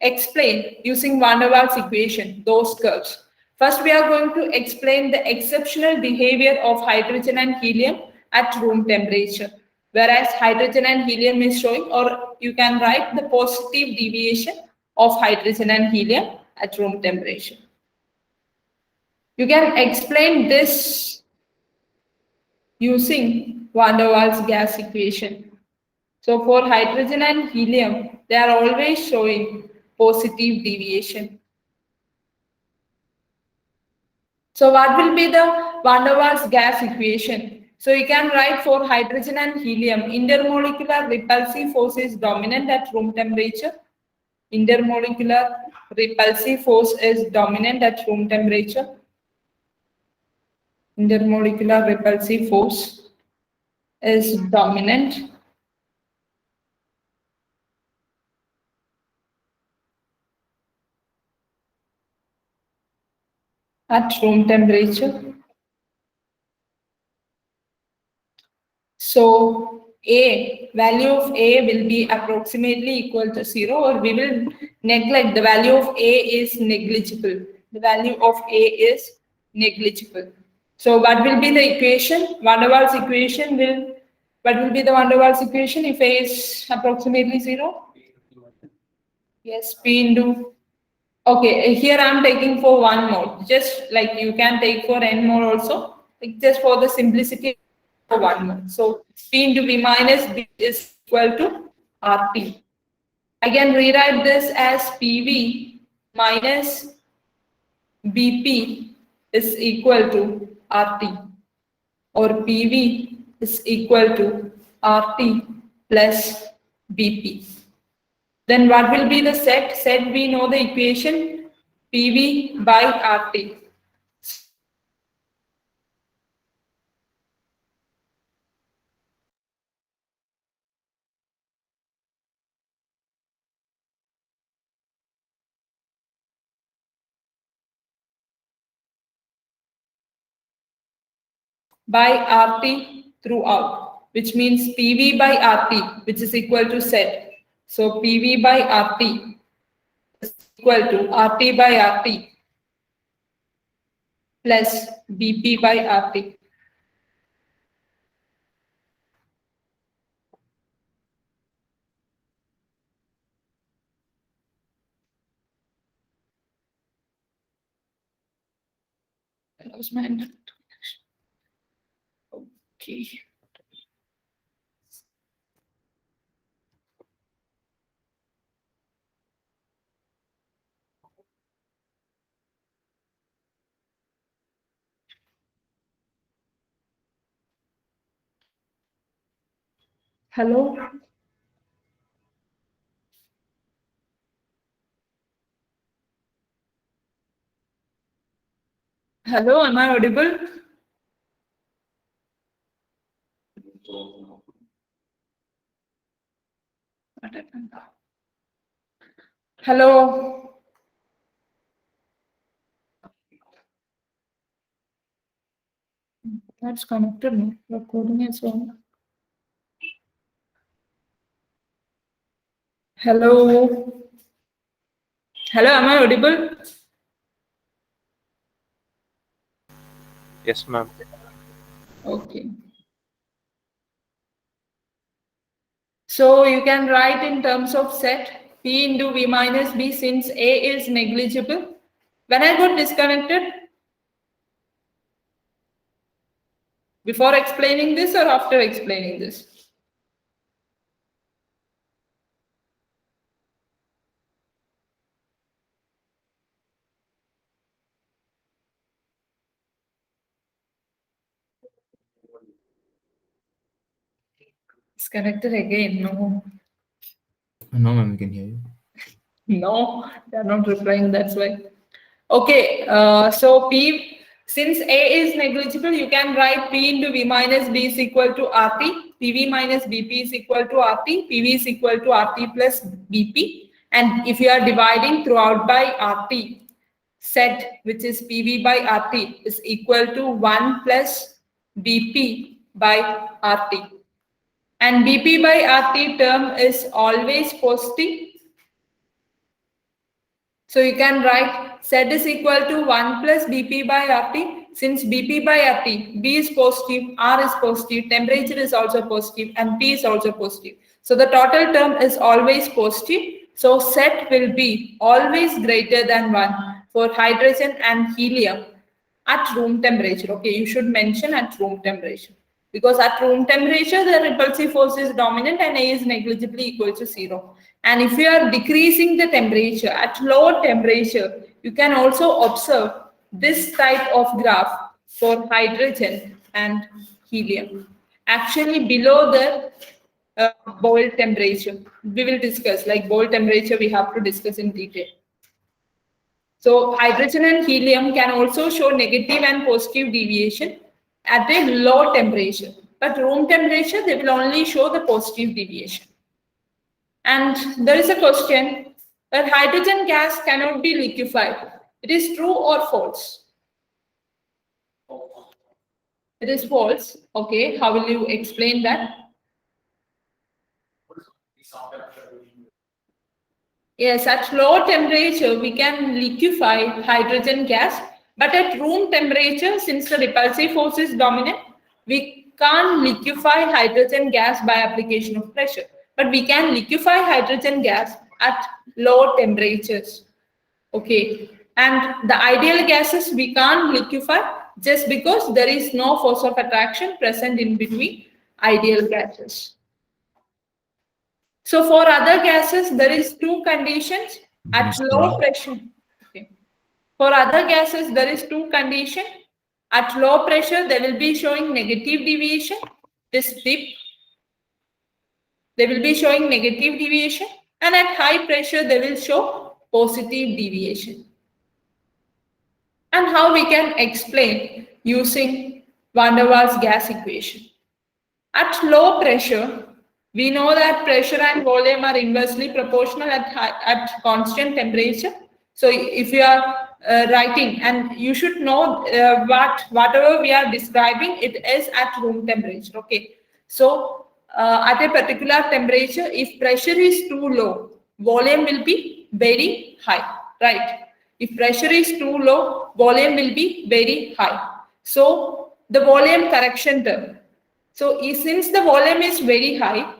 explain using Van der Waals equation those curves. First, we are going to explain the exceptional behavior of hydrogen and helium at room temperature, whereas hydrogen and helium is showing, or you can write the positive deviation of hydrogen and helium at room temperature. You can explain this using Van der Waals gas equation. So for hydrogen and helium, they are always showing positive deviation. So what will be the Van der Waals gas equation? So you can write for hydrogen and helium, intermolecular repulsive force is dominant at room temperature. Intermolecular repulsive force is dominant at room temperature. Intermolecular repulsive force is dominant at room temperature. So A, value of A will be approximately equal to 0, or we will neglect the value of A is negligible. The value of A is negligible. So what will be the equation? Van der Waals equation will, what will be the Van der Waals equation if A is approximately 0? Yes, P into, okay, here I'm taking for 1 mole, just like you can take for N mole also, like just for the simplicity for 1 mole. So P into V minus B is equal to RT. I can rewrite this as PV minus BP is equal to RT, or PV is equal to RT plus BP. Then what will be the set? Set, we know the equation PV by RT. By RT throughout, which means PV by RT, which is equal to set. So PV by RT is equal to RT by RT plus BP by RT. That was my okay. Hello? Hello, am I audible? What happened? Hello? That's connected, no? Recording is on. Hello? Hello, am I audible? Yes, ma'am. Okay. So you can write in terms of set P into V minus B since A is negligible. When I got disconnected, before explaining this or after explaining this? Disconnected again, no. No, ma'am, we can hear you. No, they're not replying, that's why. Okay, so P, since A is negligible, you can write P into V minus B is equal to RT, PV minus BP is equal to RT, PV is equal to RT plus BP. And if you are dividing throughout by RT, set, which is PV by RT, is equal to 1 plus BP by RT. And BP by RT term is always positive. So you can write Z is equal to 1 plus BP by RT. Since BP by RT, B is positive, R is positive, temperature is also positive, and P is also positive. So the total term is always positive. So Z will be always greater than 1 for hydrogen and helium at room temperature. Okay, you should mention at room temperature. Because at room temperature, the repulsive force is dominant and A is negligibly equal to 0. And if you are decreasing the temperature at low temperature, you can also observe this type of graph for hydrogen and helium. Actually, below the boil temperature, we will discuss, like boil temperature, we have to discuss in detail. So hydrogen and helium can also show negative and positive deviation at a low temperature. But room temperature, they will only show the positive deviation. And there is a question that hydrogen gas cannot be liquefied. It is true or false? It is false. Okay, how will you explain that? Yes, at low temperature, we can liquefy hydrogen gas, but at room temperature, since the repulsive force is dominant, we can't liquefy hydrogen gas by application of pressure, but we can liquefy hydrogen gas at low temperatures. Okay, and the ideal gases we can't liquefy just because there is no force of attraction present in between ideal gases. So for other gases, there is two conditions at Yes, low ma'am. pressure. Okay. For other gases, there is two conditions. At low pressure, they will be showing negative deviation. This dip, they will be showing negative deviation. And at high pressure, they will show positive deviation. And how we can explain using van der Waals gas equation. At low pressure, we know that pressure and volume are inversely proportional at constant temperature. So if you are writing, and you should know whatever we are describing, it is at room temperature. Okay. So at a particular temperature, if pressure is too low, volume will be very high, right? If pressure is too low, volume will be very high. So the volume correction term. So since the volume is very high,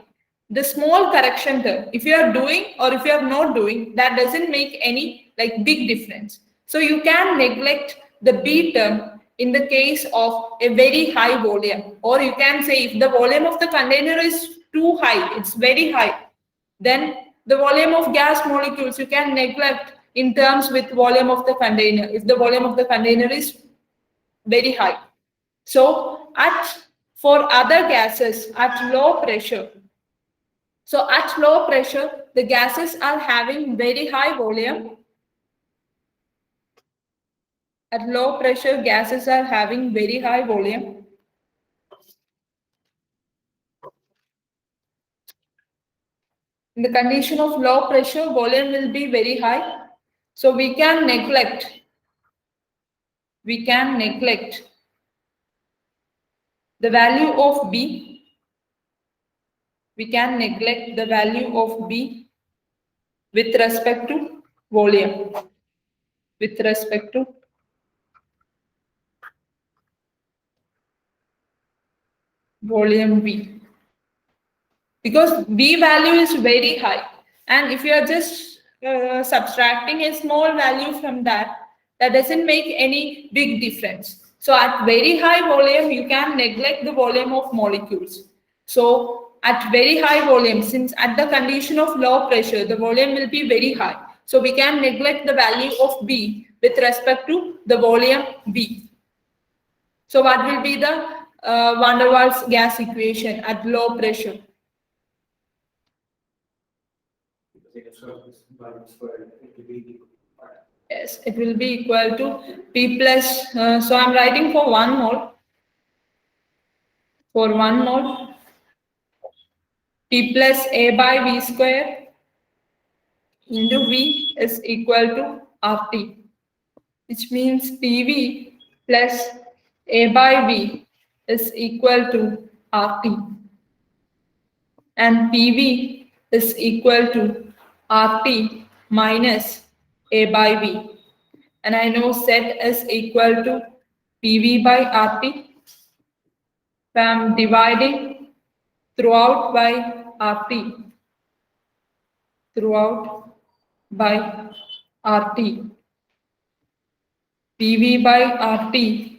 the small correction term, if you are doing or if you are not doing, that doesn't make any like big difference. So you can neglect the B term in the case of a very high volume, or you can say if the volume of the container is too high, it's very high, then the volume of gas molecules you can neglect in terms with volume of the container if the volume of the container is very high. So for other gases at low pressure, so at low pressure, the gases are having very high volume. At low pressure, gases are having very high volume. In the condition of low pressure, volume will be very high. So we can neglect the value of B. We can neglect the value of B with respect to volume. With respect to volume B. Because B value is very high. And if you are just subtracting a small value from that, that doesn't make any big difference. So at very high volume, you can neglect the volume of molecules. So at very high volume, since at the condition of low pressure, the volume will be very high. So we can neglect the value of B with respect to the volume B. So what will be the van der Waals gas equation at low pressure? Yes, it will be equal to P plus, so I'm writing for 1 mole. For 1 mole, P plus A by V square into V is equal to RT, which means PV plus A by V is equal to RT. And PV is equal to RT minus A by V. And I know Z is equal to PV by RT. If I am dividing throughout by RT, throughout by RT, PV by RT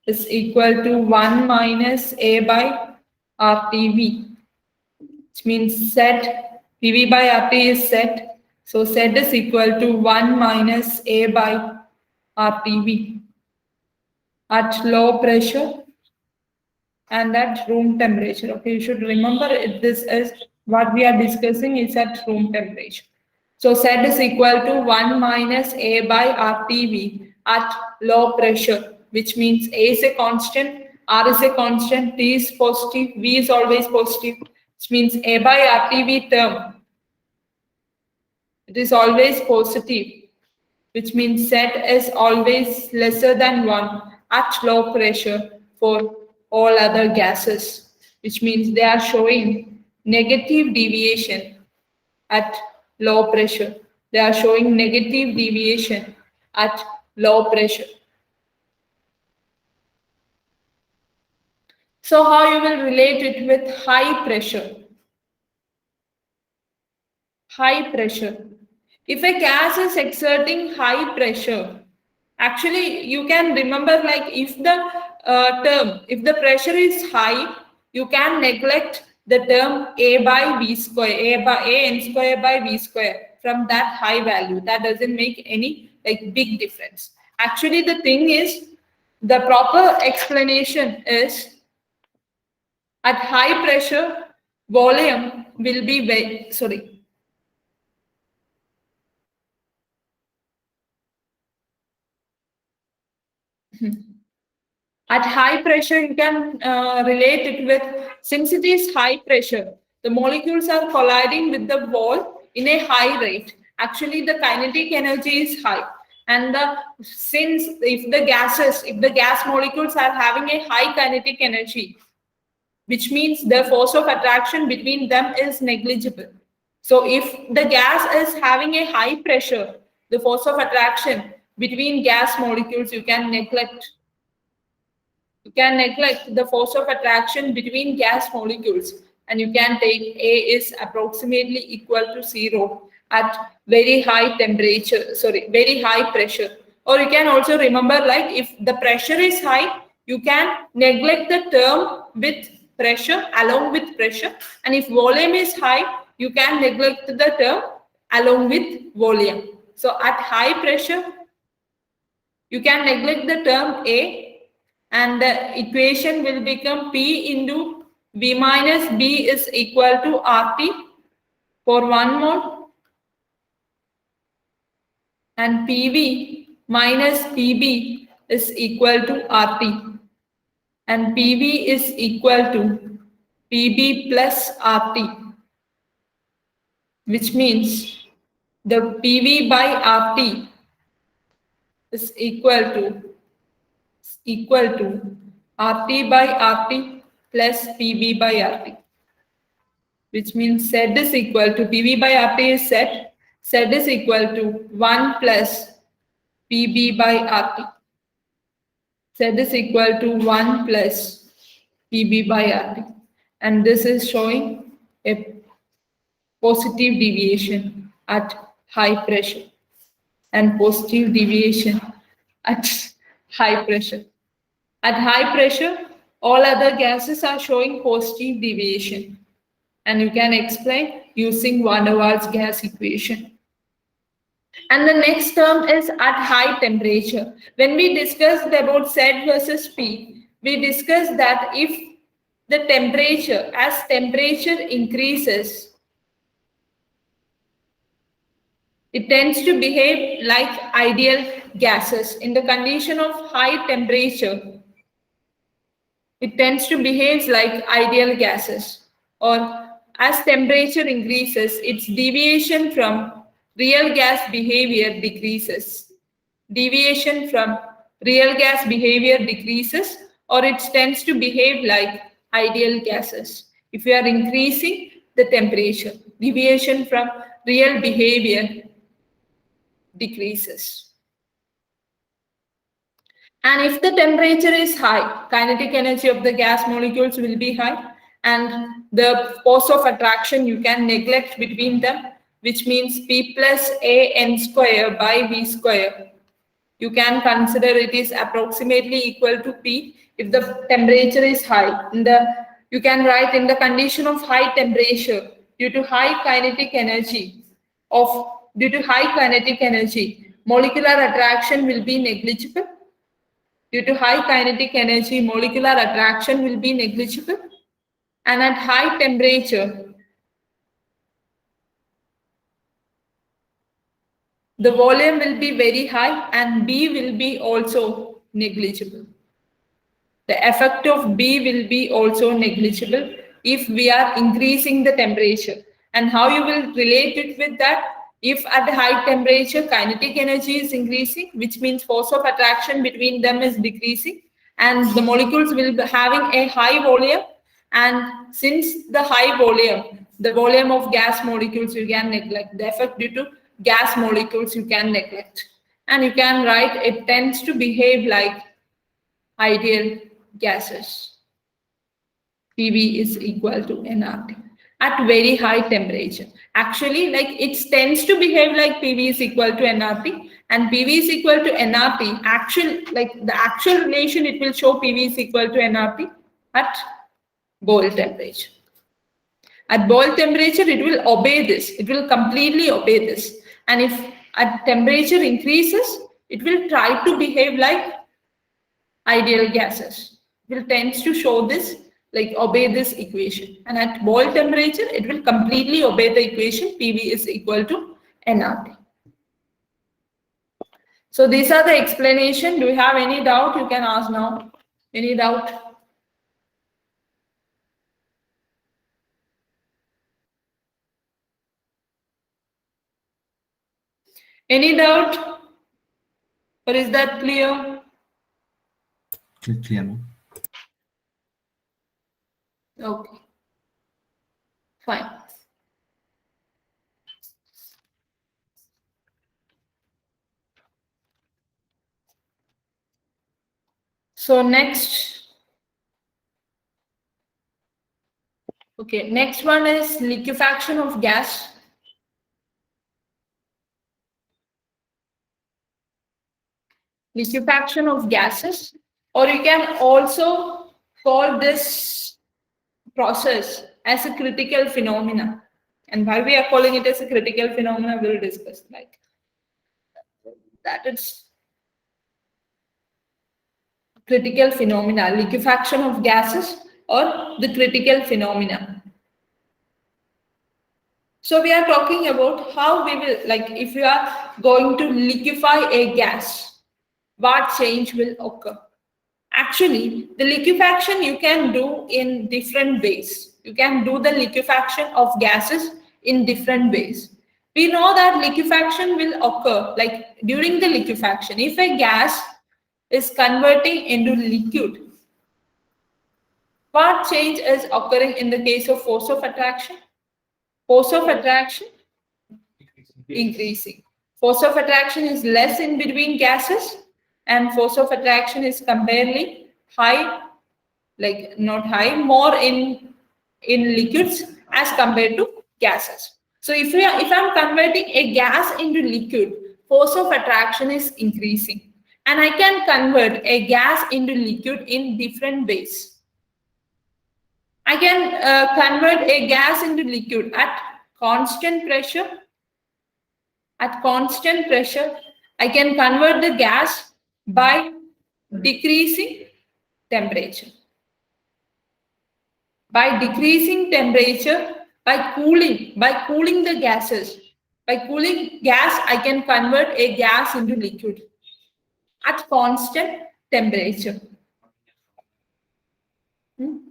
is equal to 1 minus A by RTV, which means set PV by RT is set. So set is equal to 1 minus A by RTV at low pressure and at room temperature. Okay, you should remember this is what we are discussing is at room temperature. So Z is equal to 1 minus A by RTV at low pressure, which means A is a constant, R is a constant, T is positive, V is always positive, which means A by RTV term, it is always positive, which means Z is always lesser than 1 at low pressure for all other gases, which means they are showing negative deviation at low pressure. They are showing negative deviation at low pressure. So how you will relate it with high pressure? High pressure. If a gas is exerting high pressure, actually you can remember like if the pressure is high, you can neglect the term A by V square, A n square by V square from that high value. That doesn't make any like big difference. Actually the thing is, the proper explanation is at high pressure, volume will be At high pressure, you can relate it with, since it is high pressure, the molecules are colliding with the wall in a high rate. Actually, the kinetic energy is high. And since if the gas molecules are having a high kinetic energy, which means the force of attraction between them is negligible. So if the gas is having a high pressure, the force of attraction between gas molecules, you can neglect the force of attraction between gas molecules, and you can take A is approximately equal to 0 at very high very high pressure. Or you can also remember, like, if the pressure is high, you can neglect the term with pressure, along with pressure, and if volume is high, you can neglect the term along with volume. So at high pressure, you can neglect the term A, and the equation will become P into V minus B is equal to RT for 1 mole, and PV minus PB is equal to RT, and PV is equal to PB plus RT, which means the PV by RT is equal to RT by RT plus PB by RT, which means Z is equal to PV by RT is Z. Z is equal to 1 plus PB by RT. Z is equal to 1 plus PB by RT. And this is showing a positive deviation at high pressure and positive deviation at high pressure. At high pressure, all other gases are showing positive deviation. And you can explain using van der Waals gas equation. And the next term is at high temperature. When we discussed about Z versus P, we discussed that if the temperature, as temperature increases, it tends to behave like ideal gases. In the condition of high temperature, it tends to behave like ideal gases. Or as temperature increases, its deviation from real gas behavior decreases. Deviation from real gas behavior decreases, or it tends to behave like ideal gases. If we are increasing the temperature, deviation from real behavior decreases. And if the temperature is high, kinetic energy of the gas molecules will be high, and the force of attraction you can neglect between them, which means P plus A n square by V square. You can consider it is approximately equal to P if the temperature is high. You can write in the condition of high temperature, due to high kinetic energy, molecular attraction will be negligible. Due to high kinetic energy, molecular attraction will be negligible. And at high temperature, the volume will be very high and B will be also negligible. The effect of B will be also negligible if we are increasing the temperature. And how you will relate it with that? If at high temperature, kinetic energy is increasing, which means force of attraction between them is decreasing, and the molecules will be having a high volume. And since the high volume, the volume of gas molecules you can neglect. The effect due to gas molecules you can neglect. And you can write it tends to behave like ideal gases. PV is equal to nRT at very high temperature. Actually, like it tends to behave like PV is equal to nRT, and PV is equal to nRT. The actual relation, it will show PV is equal to nRT at boil temperature. At boil temperature, it will obey this. It will completely obey this. And if at temperature increases, it will try to behave like ideal gases. It will tend to show this, like obey this equation. And at boil temperature, it will completely obey the equation PV is equal to nRT. So these are the explanation. Do you have any doubt? You can ask now. Any doubt? Any doubt? Or is that clear? Clear, no? Okay. Fine. So next, okay, next one is liquefaction of gas. Liquefaction of gases, or you can also call this process as a critical phenomena. And why we are calling it as a critical phenomena, we'll discuss like that. It's critical phenomena, liquefaction of gases or the critical phenomena. So we are talking about how we will, like if we are going to liquefy a gas, what change will occur? Actually, the liquefaction you can do in different ways. You can do the liquefaction of gases in different ways. We know that liquefaction will occur, like during the liquefaction, if a gas is converting into liquid, what change is occurring in the case of force of attraction? Force of attraction increasing. Force of attraction is less in between gases, and force of attraction is comparatively high, like not high, more in liquids as compared to gases. So if I'm converting a gas into liquid, force of attraction is increasing, and I can convert a gas into liquid in different ways. I can convert a gas into liquid at constant pressure. At constant pressure, I can convert the gas by decreasing temperature. By decreasing temperature, by cooling the gases. By cooling gas, I can convert a gas into liquid at constant temperature. Mhm.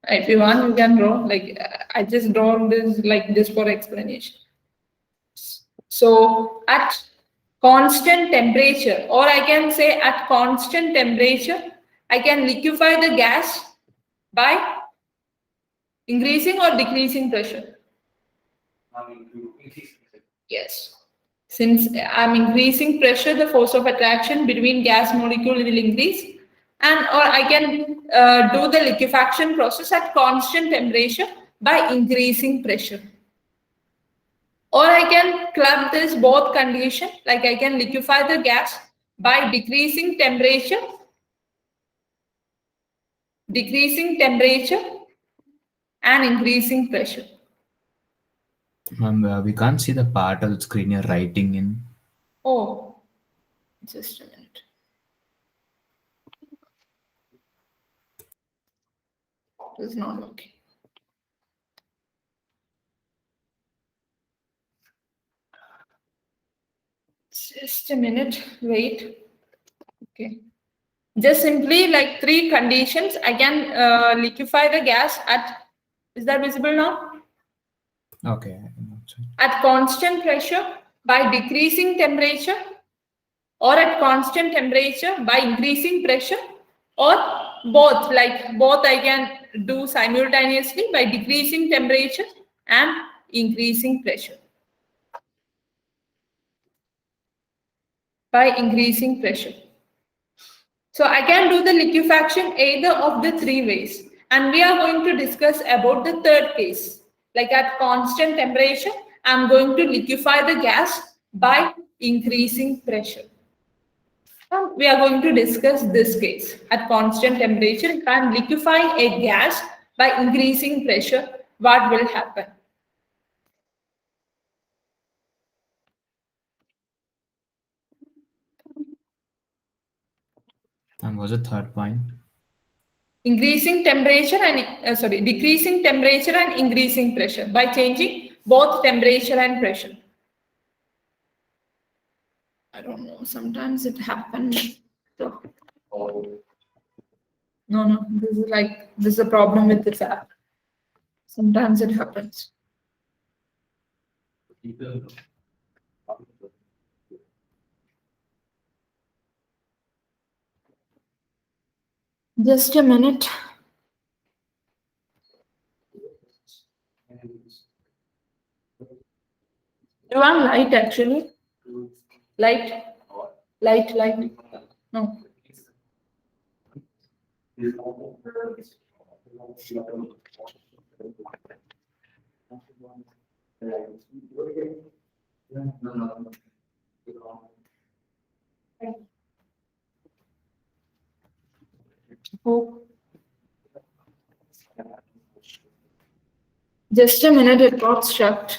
If you want, you can draw. Like I just draw this like this for explanation. So at constant temperature, or I can say at constant temperature, I can liquefy the gas by increasing or decreasing pressure. Yes. Since I'm increasing pressure, the force of attraction between gas molecule will increase, and or I can do the liquefaction process at constant temperature by increasing pressure. Or I can club this both condition, like I can liquefy the gas by decreasing temperature and increasing pressure. We can't see the part of the screen you're writing in. Oh, just a minute. It's not working. Just a minute, wait. Okay. Just simply like three conditions, I can liquefy the gas at, is that visible now? Okay. At constant pressure by decreasing temperature, or at constant temperature by increasing pressure, or both, like both I can do simultaneously by decreasing temperature and increasing pressure. By increasing pressure. So I can do the liquefaction either of the three ways. And we are going to discuss about the third case. Like at constant temperature, I'm going to liquefy the gas by increasing pressure. We are going to discuss this case. At constant temperature, if I am liquefying a gas by increasing pressure, what will happen? And what's the third point? Increasing temperature and decreasing temperature and increasing pressure by changing both temperature and pressure. I don't know. Sometimes it happens. So, Or no. This is a problem with this app. Sometimes it happens. people. Just a minute. You want light actually? Light. Light. No. Oh. Just a minute, it got stuck.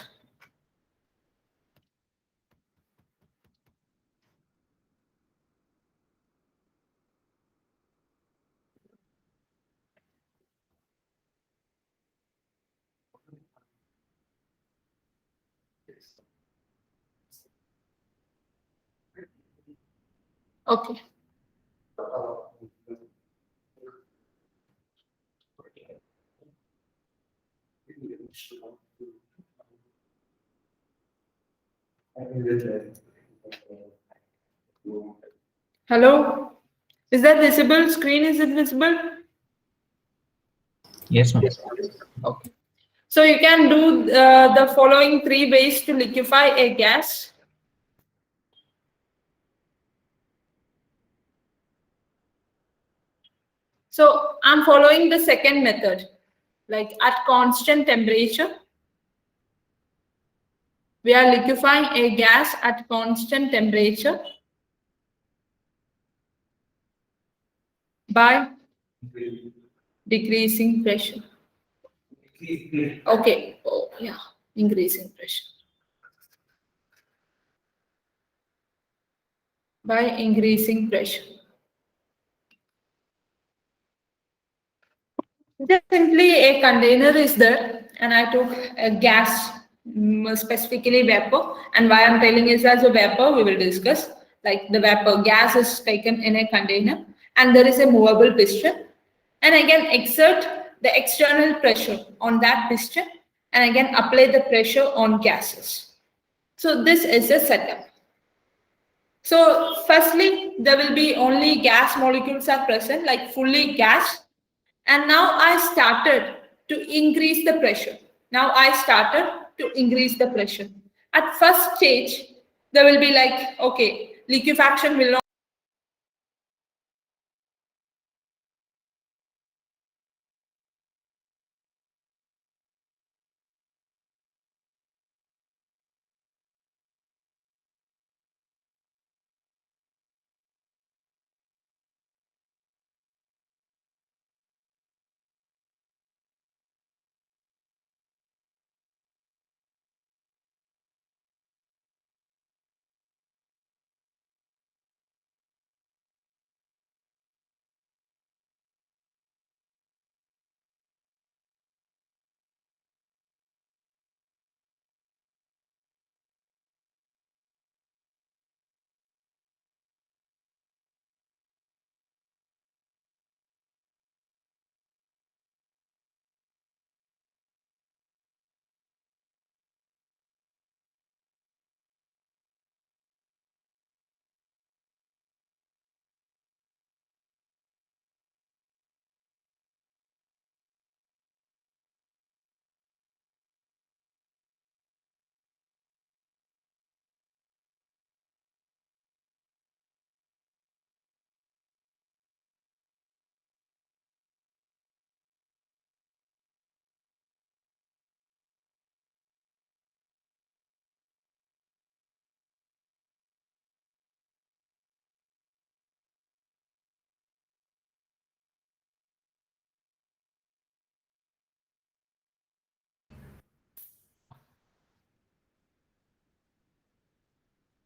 Okay. Hello? Is that visible? Screen, is it visible? Yes, ma'am. Okay. So you can do the following 3 ways to liquefy a gas. So I'm following the second method, like at constant temperature. We are liquefying a gas at constant temperature by decreasing pressure. Okay. Oh, yeah. Increasing pressure. By increasing pressure. Just simply a container is there, and I took a gas, specifically vapor. And why I'm telling is as a vapor, we will discuss. Like the vapor gas is taken in a container, and there is a movable piston, and I can exert the external pressure on that piston, and I can apply the pressure on gases. So this is a setup. So firstly, there will be only gas molecules are present, like fully gas. And now I started to increase the pressure. At first stage, there will be like, okay, liquefaction will not.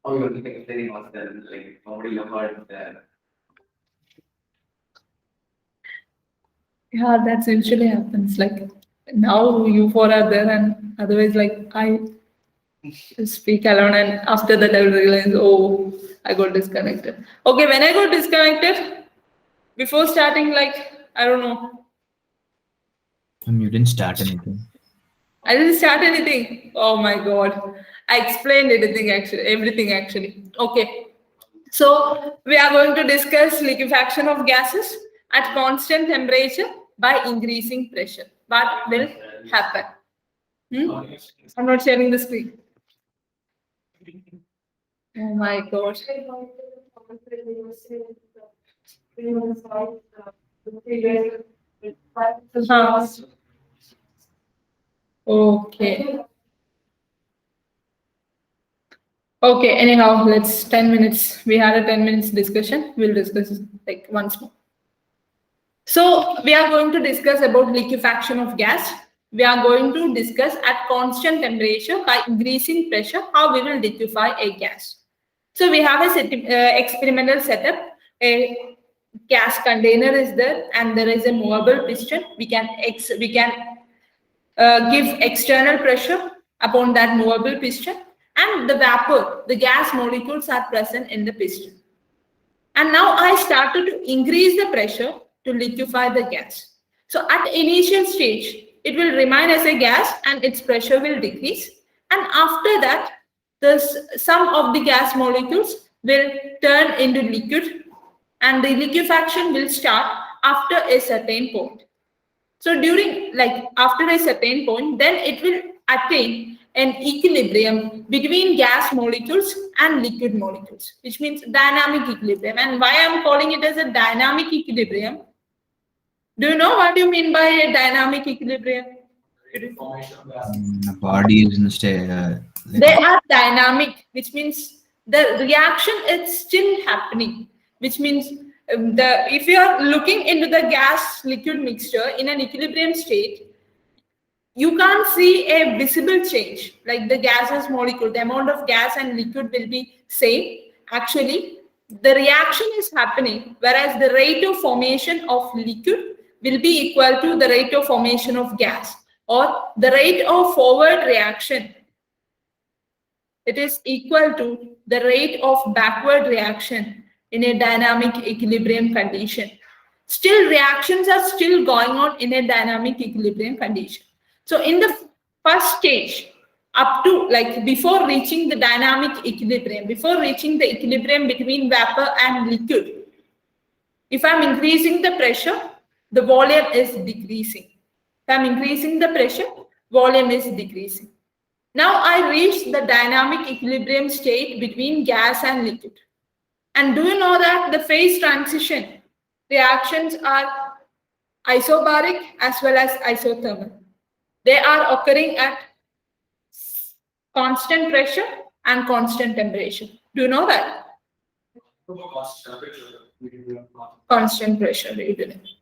Oh, you're explaining what's there, like nobody heard that. Yeah, that's usually happens. Like now you four are there, and otherwise, like I speak alone, and after that I will realize, oh, I got disconnected. Okay, when I got disconnected, before starting, like, I don't know, You didn't start anything. I didn't start anything. Oh my God. I explained everything actually. Okay. So we are going to discuss liquefaction of gases at constant temperature by increasing pressure. What will happen? I'm not sharing the screen. Oh my God. Huh. Okay. Okay, anyhow, let's 10 minutes. We had a 10 minutes discussion. We'll discuss it like once more. So we are going to discuss about liquefaction of gas. We are going to discuss at constant temperature by increasing pressure how we will liquefy a gas. So we have a experimental setup. A gas container is there, and there is a movable piston. We can give external pressure upon that movable piston, and the vapor, the gas molecules are present in the piston. And now I started to increase the pressure to liquefy the gas. So at initial stage, it will remain as a gas and its pressure will decrease. And after that, some of the gas molecules will turn into liquid, and the liquefaction will start after a certain point. So during, like, after a certain point, then it will attain an equilibrium between gas molecules and liquid molecules, which means dynamic equilibrium. And why I'm calling it as a dynamic equilibrium? Do you know what you mean by a dynamic equilibrium? Formation of gas. The body is in a state. They are dynamic, which means the reaction is still happening, which means if you are looking into the gas liquid mixture in an equilibrium state, you can't see a visible change, like the gaseous molecule, the amount of gas and liquid will be same. Actually, the reaction is happening, whereas the rate of formation of liquid will be equal to the rate of formation of gas, or the rate of forward reaction, it is equal to the rate of backward reaction in a dynamic equilibrium condition. Still, reactions are still going on in a dynamic equilibrium condition. So in the first stage, up to, like, before reaching the dynamic equilibrium, before reaching the equilibrium between vapor and liquid, if I'm increasing the pressure, the volume is decreasing. If I'm increasing the pressure, volume is decreasing. Now I reach the dynamic equilibrium state between gas and liquid. And do you know that the phase transition reactions are isobaric as well as isothermal? They are occurring at constant pressure and constant temperature. Do you know that? Constant pressure.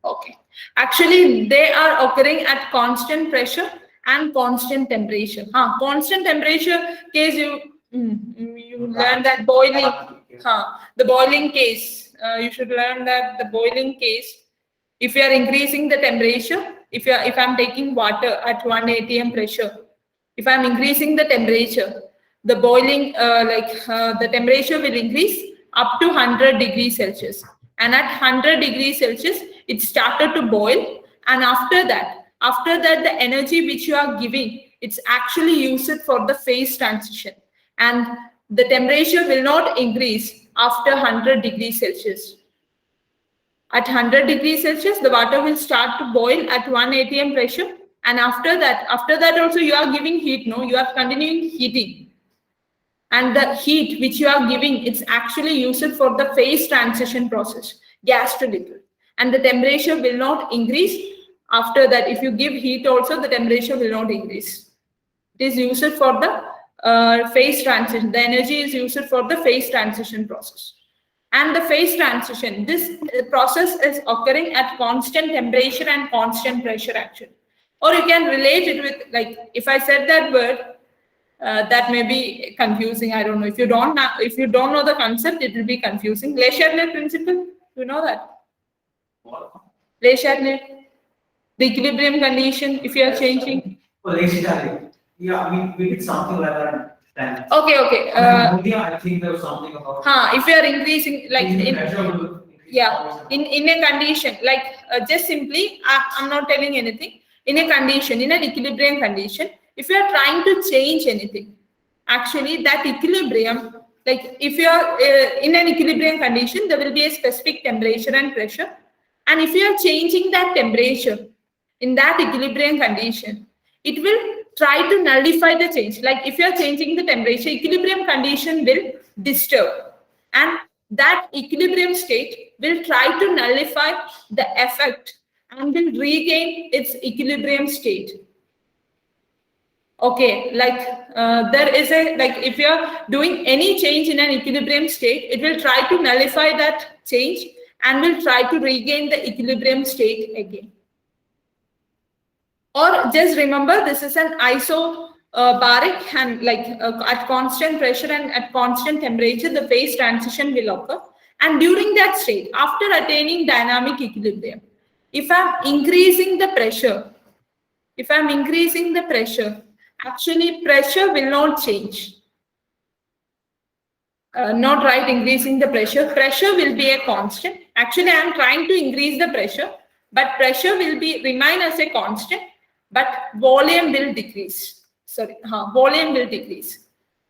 Okay. Actually, they are occurring at constant pressure and constant temperature. Constant temperature case, you learn that boiling. The boiling case. You should learn that the boiling case. If you are increasing the temperature, if I'm taking water at 1 atm pressure, if I'm increasing the temperature, the boiling, the temperature will increase up to 100 degrees Celsius. And at 100 degrees Celsius, it started to boil. And after that, the energy which you are giving, it's actually used for the phase transition. And the temperature will not increase after 100 degrees Celsius. At 100 degrees Celsius, the water will start to boil at 1 atm pressure. And after that also you are giving heat, no? You are continuing heating. And the heat which you are giving, it's actually used for the phase transition process, gas to liquid. And the temperature will not increase after that. If you give heat also, the temperature will not increase. It is used for the phase transition. The energy is used for the phase transition process. And the phase transition, this process is occurring at constant temperature and constant pressure actually. Or you can relate it with, like, if I said that word, that may be confusing. I don't know. If you don't know the concept, it will be confusing. Le Chatelet principle, you know that? Le Chatelet, the equilibrium condition, if you are changing. Oh, Le Chatelet. Yeah, we did something like that Then. Okay. Only I think there was something about. If you are increasing like pressure will increase. yeah, in a condition like just simply I'm not telling anything. In a condition, in an equilibrium condition, if you are trying to change anything, actually that equilibrium, like if you are in an equilibrium condition, there will be a specific temperature and pressure, and if you are changing that temperature in that equilibrium condition, it will try to nullify the change. Like if you are changing the temperature, equilibrium condition will disturb, and that equilibrium state will try to nullify the effect and will regain its equilibrium state. Okay, like there is a, like if you're doing any change in an equilibrium state, it will try to nullify that change and will try to regain the equilibrium state again. Or just remember, this is an isobaric, and like at constant pressure and at constant temperature, the phase transition will occur. And during that state, after attaining dynamic equilibrium, if I'm increasing the pressure, actually pressure will not change. Not right, increasing the pressure. Pressure will be a constant. Actually, I am trying to increase the pressure, but pressure will be remain as a constant, but volume will decrease. Volume will decrease.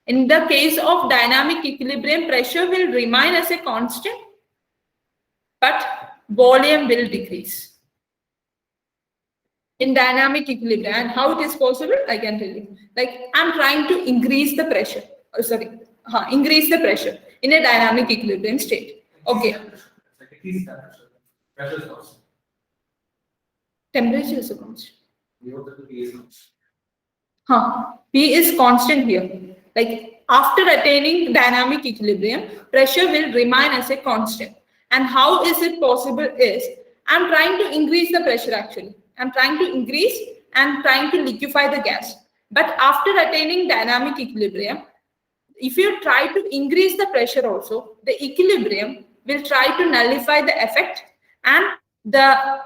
In the case of dynamic equilibrium, pressure will remain as a constant, but volume will decrease. In dynamic equilibrium, and how it is possible, I can tell you. Like I'm trying to increase the pressure. Increase the pressure in a dynamic equilibrium state. Okay. Pressure is constant. Temperature is a constant. P is constant here. Like after attaining dynamic equilibrium, pressure will remain as a constant. And how is it possible is, I'm trying to increase the pressure actually. I'm trying to increase and trying to liquefy the gas. But after attaining dynamic equilibrium, if you try to increase the pressure also, the equilibrium will try to nullify the effect, and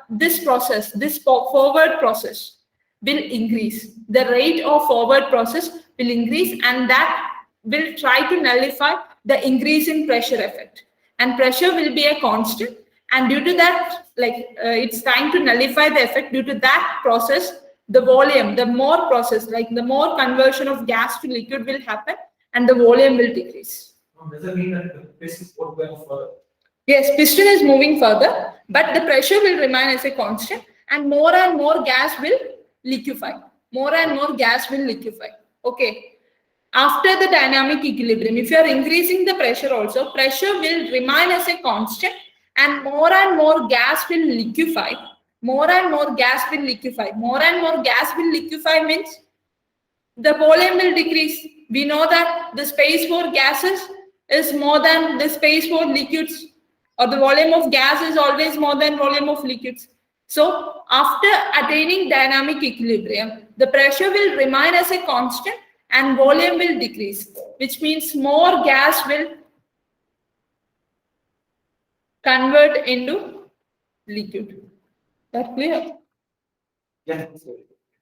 this forward process will increase. The rate of forward process will increase, and that will try to nullify the increase in pressure effect. And pressure will be a constant, and due to that, like it's trying to nullify the effect. Due to that process, the volume, the more process, like the more conversion of gas to liquid will happen, and the volume will decrease. Does that mean that the piston is going further? Yes, piston is moving further, but the pressure will remain as a constant, and more gas will liquefy. More and more gas will liquefy. Okay. After the dynamic equilibrium, if you are increasing the pressure also, pressure will remain as a constant, and more gas will liquefy. More and more gas will liquefy. More and more gas will liquefy means the volume will decrease. We know that the space for gases is more than the space for liquids, or the volume of gas is always more than volume of liquids. So after attaining dynamic equilibrium, the pressure will remain as a constant and volume will decrease, which means more gas will convert into liquid. That clear? Yeah.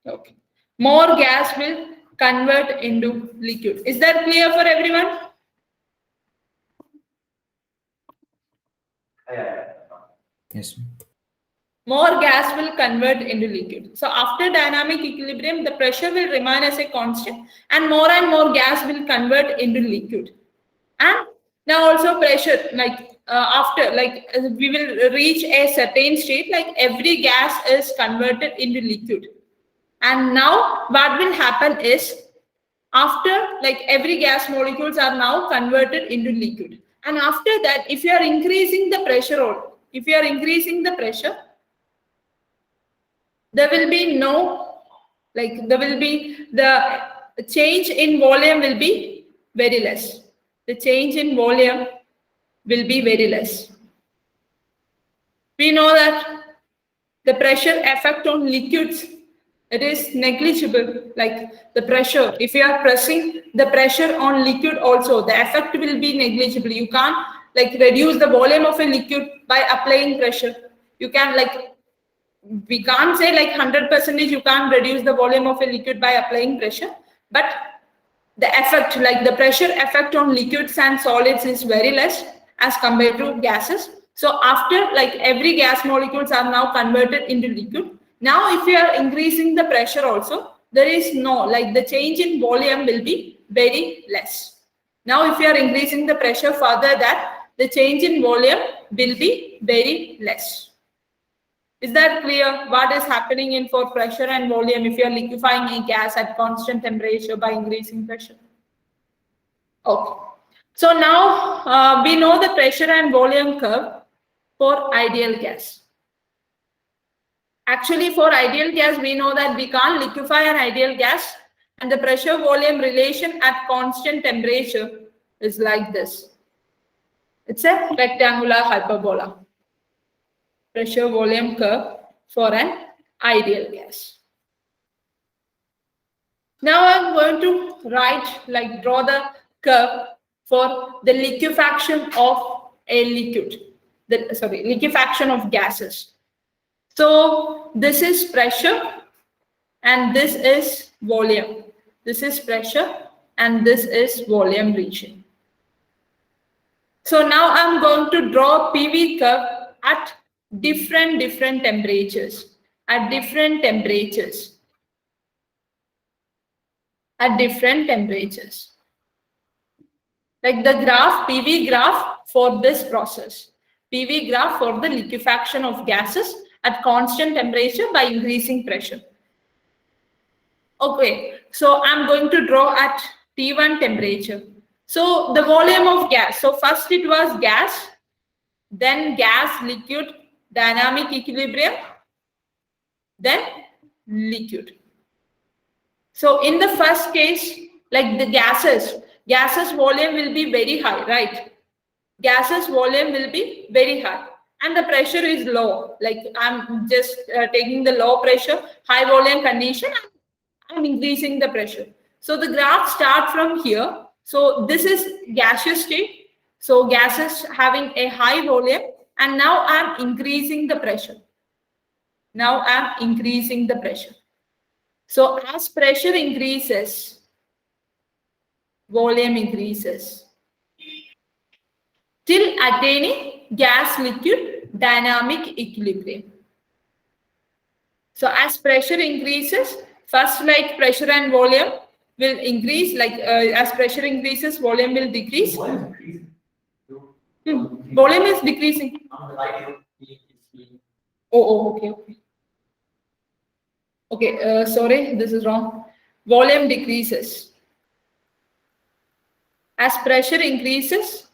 Okay. More gas will convert into liquid. Is that clear for everyone? Yes. More gas will convert into liquid. So after dynamic equilibrium, the pressure will remain as a constant, and more gas will convert into liquid. And now also pressure, like after, like we will reach a certain state, like every gas is converted into liquid. And now what will happen is, after, like every gas molecules are now converted into liquid. And after that, if you are increasing the pressure, there will be no, like there will be, the change in volume will be very less. The change in volume will be very less. We know that the pressure effect on liquids, it is negligible. Like the pressure, if you are pressing the pressure on liquid also, the effect will be negligible. You can't like reduce the volume of a liquid by applying pressure. You can, like, we can't say like 100% you can't reduce the volume of a liquid by applying pressure, but the effect, like the pressure effect on liquids and solids is very less as compared to gases. So after, like, every gas molecules are now converted into liquid. Now if you are increasing the pressure also, there is no, like, the change in volume will be very less. Now if you are increasing the pressure further, that the change in volume will be very less. Is that clear what is happening in for pressure and volume if you are liquefying a gas at constant temperature by increasing pressure? Okay. So now we know the pressure and volume curve for ideal gas. Actually, for ideal gas, we know that we can't liquefy an ideal gas, and the pressure volume relation at constant temperature is like this. It's a rectangular hyperbola. Pressure volume curve for an ideal gas. Now I'm going to draw the curve for the liquefaction of a liquid, liquefaction of gases. So this is pressure and this is volume. This is pressure and this is volume region. So now I'm going to draw PV curve at different temperatures, at different temperatures. Like the graph, PV graph for this process. PV graph for the liquefaction of gases at constant temperature by increasing pressure. Okay, so I'm going to draw at T1 temperature. So the volume of gas. So first it was gas, then gas, liquid, dynamic equilibrium, then liquid. So in the first case, like the gases volume will be very high, right? Gases volume will be very high and the pressure is low. Like I'm just taking the low pressure, high volume condition, and I'm increasing the pressure. So the graph start from here. So this is gaseous state. So gases having a high volume, and now I'm increasing the pressure. So as pressure increases, volume increases till attaining gas liquid dynamic equilibrium. So as pressure increases, first, like, pressure and volume will increase, like as pressure increases, volume will decrease. Volume is decreasing. Okay. Okay, sorry, this is wrong. Volume decreases. As pressure increases,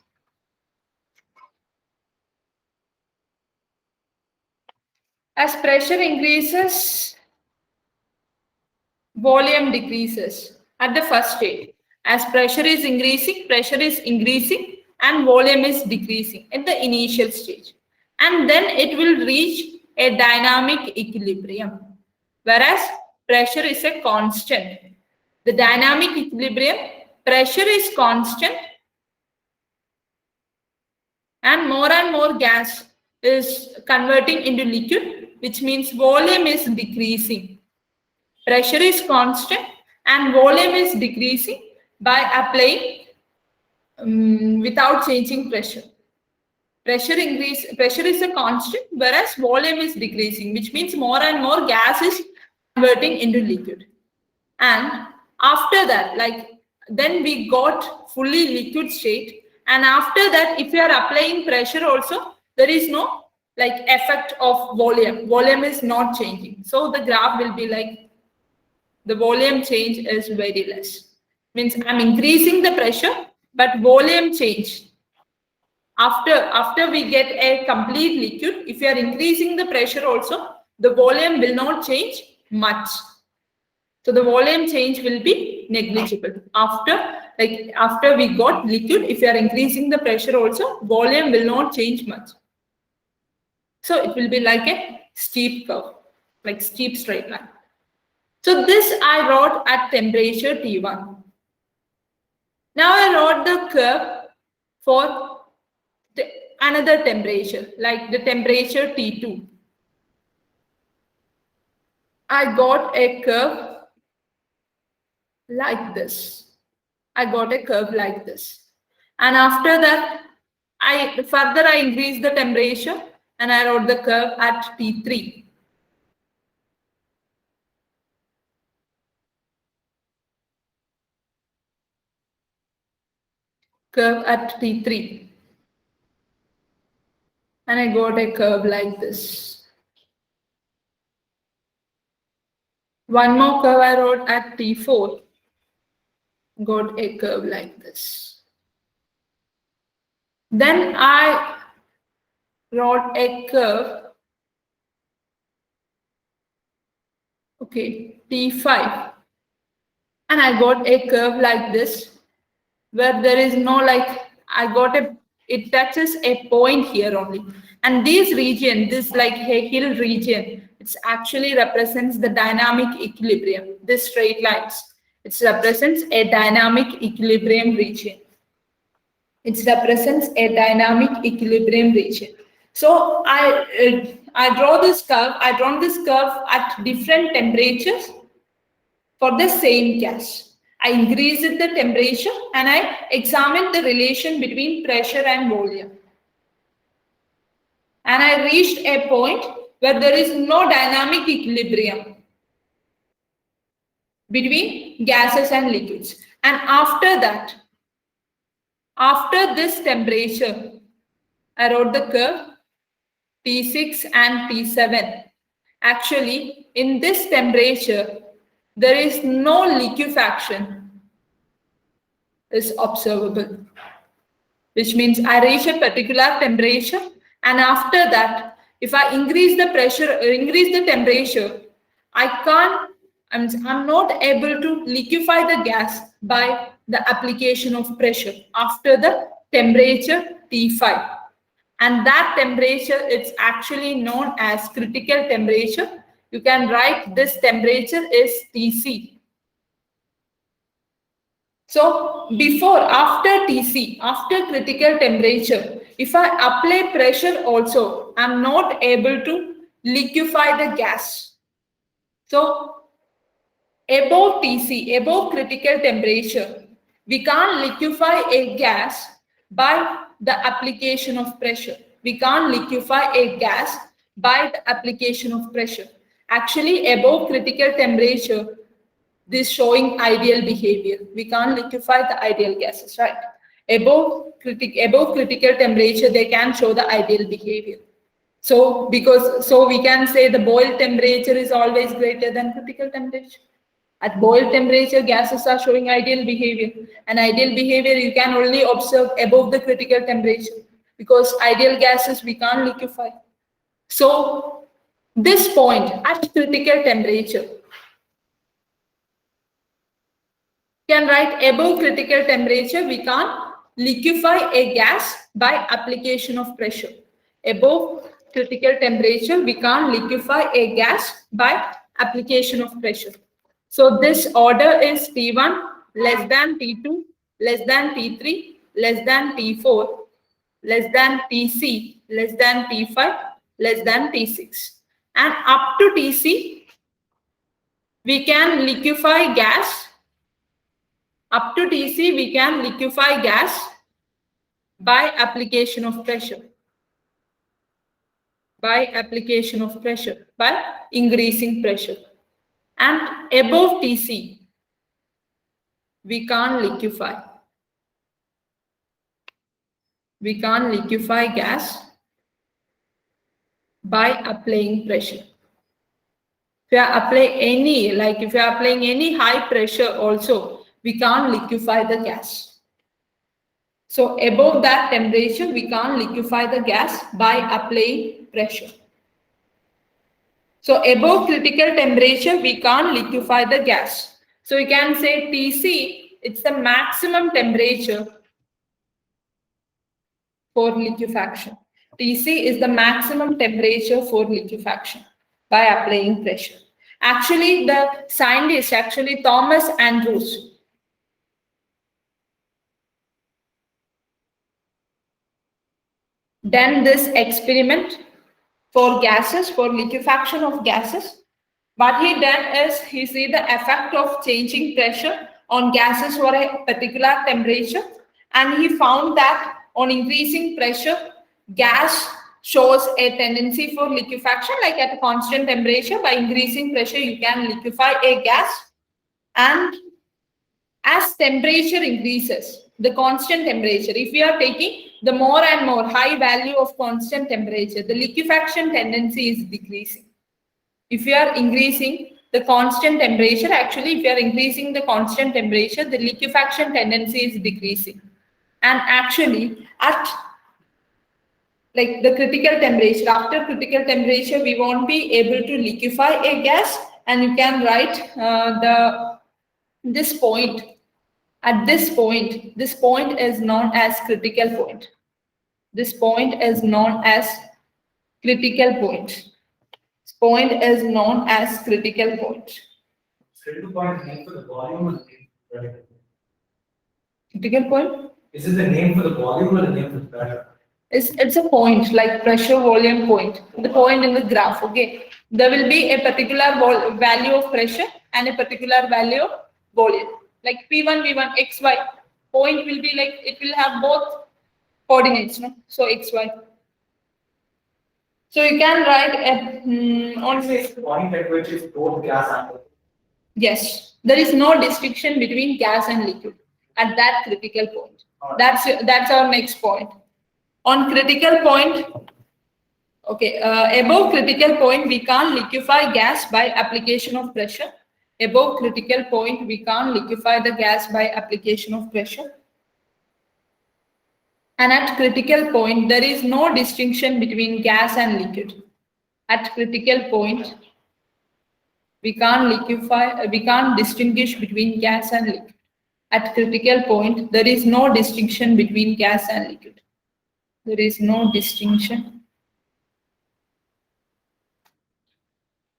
volume decreases at the first state. As pressure is increasing and volume is decreasing at the initial stage. And then it will reach a dynamic equilibrium, whereas pressure is a constant. The dynamic equilibrium, pressure is constant and more gas is converting into liquid, which means volume is decreasing. Pressure is constant and volume is decreasing by applying without changing pressure. Pressure is a constant, whereas volume is decreasing, which means more and more gas is converting into liquid. And after that, like, then we got fully liquid state. And after that, if you are applying pressure also, there is no, like, effect of volume. Volume is not changing. So the graph will be like, the volume change is very less. Means I'm increasing the pressure, but volume change. After we get a complete liquid, if you are increasing the pressure also, the volume will not change much. So the volume change will be negligible. After we got liquid, if you are increasing the pressure also, volume will not change much. So it will be like a steep curve, like steep straight line. So this I wrote at temperature T1. Now I wrote the curve for another temperature, like the temperature T2. I got a curve like this. I got a curve like this. And after that, I increased the temperature and I wrote the curve at T3. Curve at T3. And I got a curve like this. One more curve I wrote at T4. Got a curve like this. Then I wrote a curve, okay, T5. And I got a curve like this, where there is no it touches a point here only. And this region, this like a hill region, it's actually represents the dynamic equilibrium, this straight lines. It represents a dynamic equilibrium region. It represents a dynamic equilibrium region. So I draw this curve. I drawn this curve at different temperatures for the same gas. I increased the temperature and I examined the relation between pressure and volume. And I reached a point where there is no dynamic equilibrium between gases and liquids. And after that, after this temperature, I wrote the curve T6 and T7. Actually, in this temperature, there is no liquefaction is observable, which means I reach a particular temperature, and after that, if I increase the pressure, increase the temperature, I'm not able to liquefy the gas by the application of pressure after the temperature T5. And that temperature is actually known as critical temperature. You can write this temperature is Tc. So after Tc, after critical temperature, if I apply pressure also, I'm not able to liquefy the gas. So above Tc, above critical temperature, we can't liquefy a gas by the application of pressure. We can't liquefy a gas by the application of pressure. Actually, above critical temperature, this showing ideal behavior. We can't liquefy the ideal gases, right? Above critical temperature, they can show the ideal behavior. So we can say the boil temperature is always greater than critical temperature. At boil temperature, gases are showing ideal behavior. And ideal behavior you can only observe above the critical temperature, because ideal gases we can't liquefy. So this point at critical temperature, you can write above critical temperature, we can't liquefy a gas by application of pressure. Above critical temperature, we can't liquefy a gas by application of pressure. So this order is T1 less than T2, less than T3, less than T4, less than Tc, less than T5, less than T6. And up to Tc, we can liquefy gas. Up to Tc, we can liquefy gas by application of pressure. By application of pressure, by increasing pressure. And above Tc, we can't liquefy. We can't liquefy gas by applying pressure. If you are applying any high pressure also, we can't liquefy the gas. So above that temperature, we can't liquefy the gas by applying pressure. So above critical temperature, we can't liquefy the gas. So you can say Tc, it's the maximum temperature for liquefaction. Tc is the maximum temperature for liquefaction by applying pressure. Actually, the scientist, Thomas Andrews, done this experiment for gases, for liquefaction of gases. What he done is, he see the effect of changing pressure on gases for a particular temperature, and he found that on increasing pressure, gas shows a tendency for liquefaction, like at a constant temperature. By increasing pressure, you can liquefy a gas, and as temperature increases, the constant temperature, if we are taking the more and more high value of constant temperature, the liquefaction tendency is decreasing. If you are increasing the constant temperature, actually, if you are increasing the constant temperature, the liquefaction tendency is decreasing. And actually, at like the critical temperature, after critical temperature, we won't be able to liquefy a gas, and you can write this point. At this point is known as critical point. This point is known as critical point. This point is known as critical point. Critical point is named for the volume or the name for the pressure? Critical point? Is it the name for the volume or the name for the pressure? It's a point, like pressure volume point, the point in the graph. Okay, there will be a particular value of pressure and a particular value of volume, like P1, V1, XY. Point will be like, it will have both coordinates, no? So XY. So you can write on This point at which is both gas and liquid. yes, there is no distinction between gas and liquid at that critical point. That's our next point. On critical point, okay, above critical point, we can't liquefy gas by application of pressure. Above critical point, we can't liquefy the gas by application of pressure. And at critical point, there is no distinction between gas and liquid. At critical point, we can't distinguish between gas and liquid. At critical point, there is no distinction between gas and liquid. There is no distinction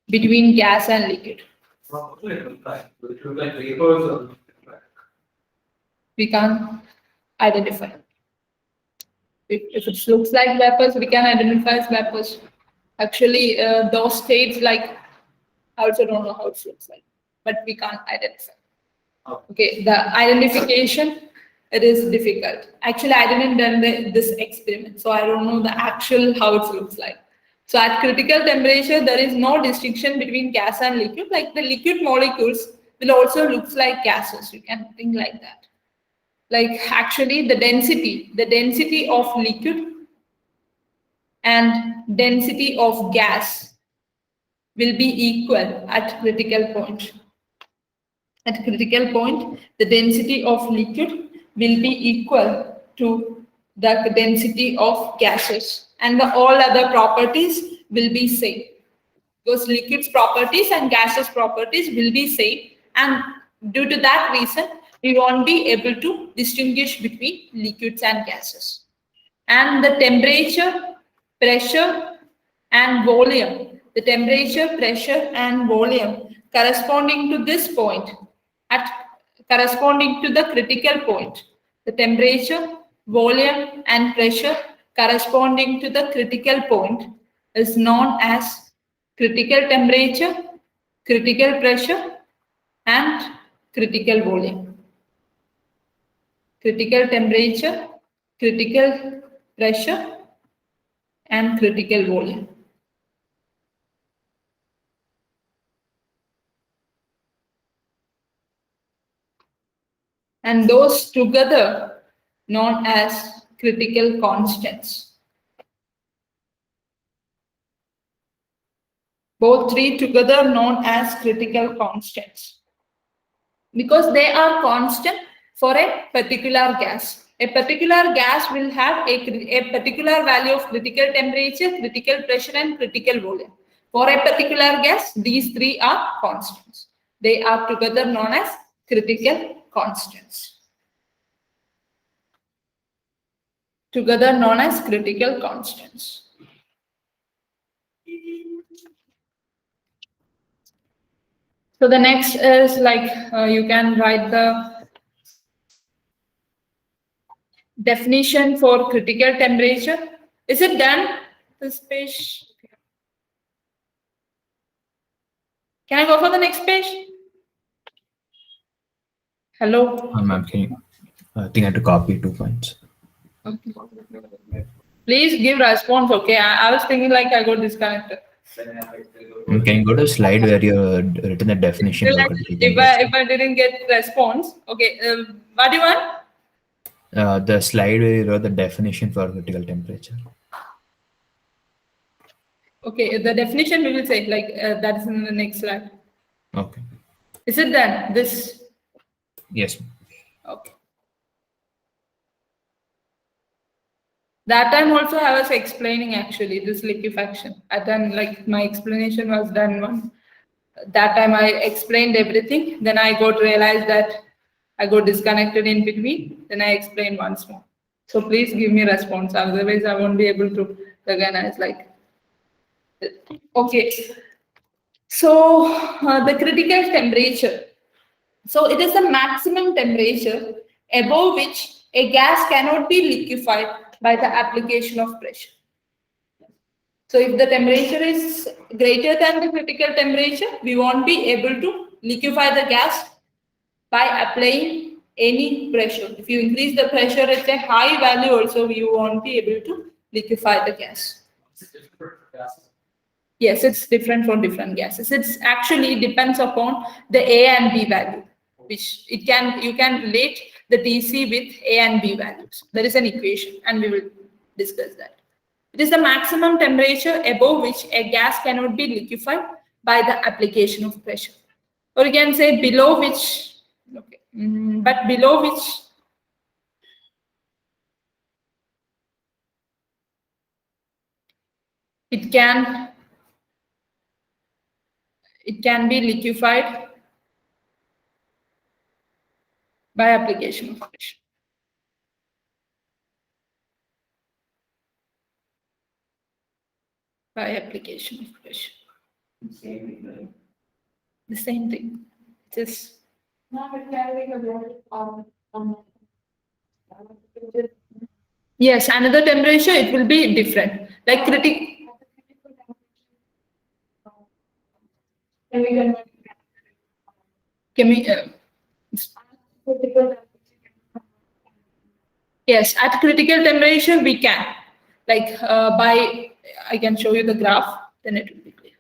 between gas and liquid. What will it look like? Will it look like vapors or We can't identify. If it looks like vapors, we can identify as vapors. Actually, those states, like, I also don't know how it looks like, but we can't identify. Okay, the identification, it is difficult. Actually, I didn't done this experiment, so I don't know the actual how it looks like. So at critical temperature, there is no distinction between gas and liquid. Like the liquid molecules will also look like gases. You can think like that. Like actually the density of liquid and density of gas will be equal at critical point. At critical point, the density of liquid will be equal to the density of gases, and all other properties will be same. Those liquids properties and gases properties will be same, and due to that reason, we won't be able to distinguish between liquids and gases. And the temperature, pressure, and volume, the temperature, pressure, and volume corresponding to this point, at corresponding to the critical point, the temperature, volume, and pressure corresponding to the critical point is known as critical temperature, critical pressure, and critical volume. Critical temperature, critical pressure, and critical volume. And those together known as critical constants. Both three together known as critical constants, because they are constant for a particular gas. A particular gas will have a particular value of critical temperature, critical pressure, and critical volume. For a particular gas, these three are constants. They are together known as critical constants. Together known as critical constants. So the next is like you can write the definition for critical temperature. Is it done? This page. Can I go for the next page? Hello. Ma'am, can you? I think I had to copy 2 points. Okay. Please give response. Okay. I was thinking like I got disconnected. Can you go to a slide where you written the definition for Like, critical if temperature? I didn't get response, okay. What do you want? The slide where you wrote the definition for critical temperature. Okay. The definition we will say like that is in the next slide. Okay. Is it done? This. Yes. Okay. That time also I was explaining actually this liquefaction. I done like my explanation was done one. That time I explained everything. Then I got realized that I got disconnected in between. Then I explained once more. So please give me response. Otherwise I won't be able to recognize like. Okay. So the critical temperature. So it is the maximum temperature above which a gas cannot be liquefied by the application of pressure. So if the temperature is greater than the critical temperature, we won't be able to liquefy the gas by applying any pressure. If you increase the pressure at a high value also, you won't be able to liquefy the gas. Yes, it's different for different gases. It's actually depends upon the A and B value, which you can relate the TC with A and B values. There is an equation, and we will discuss that. It is the maximum temperature above which a gas cannot be liquefied by the application of pressure. Or you can say below which, okay, but below which it can be liquefied by application of pressure. By application of pressure. The same thing. Just yes, another temperature it will be different. Like can we, yes, at critical temperature we can. Like by I can show you the graph, then it will be clear.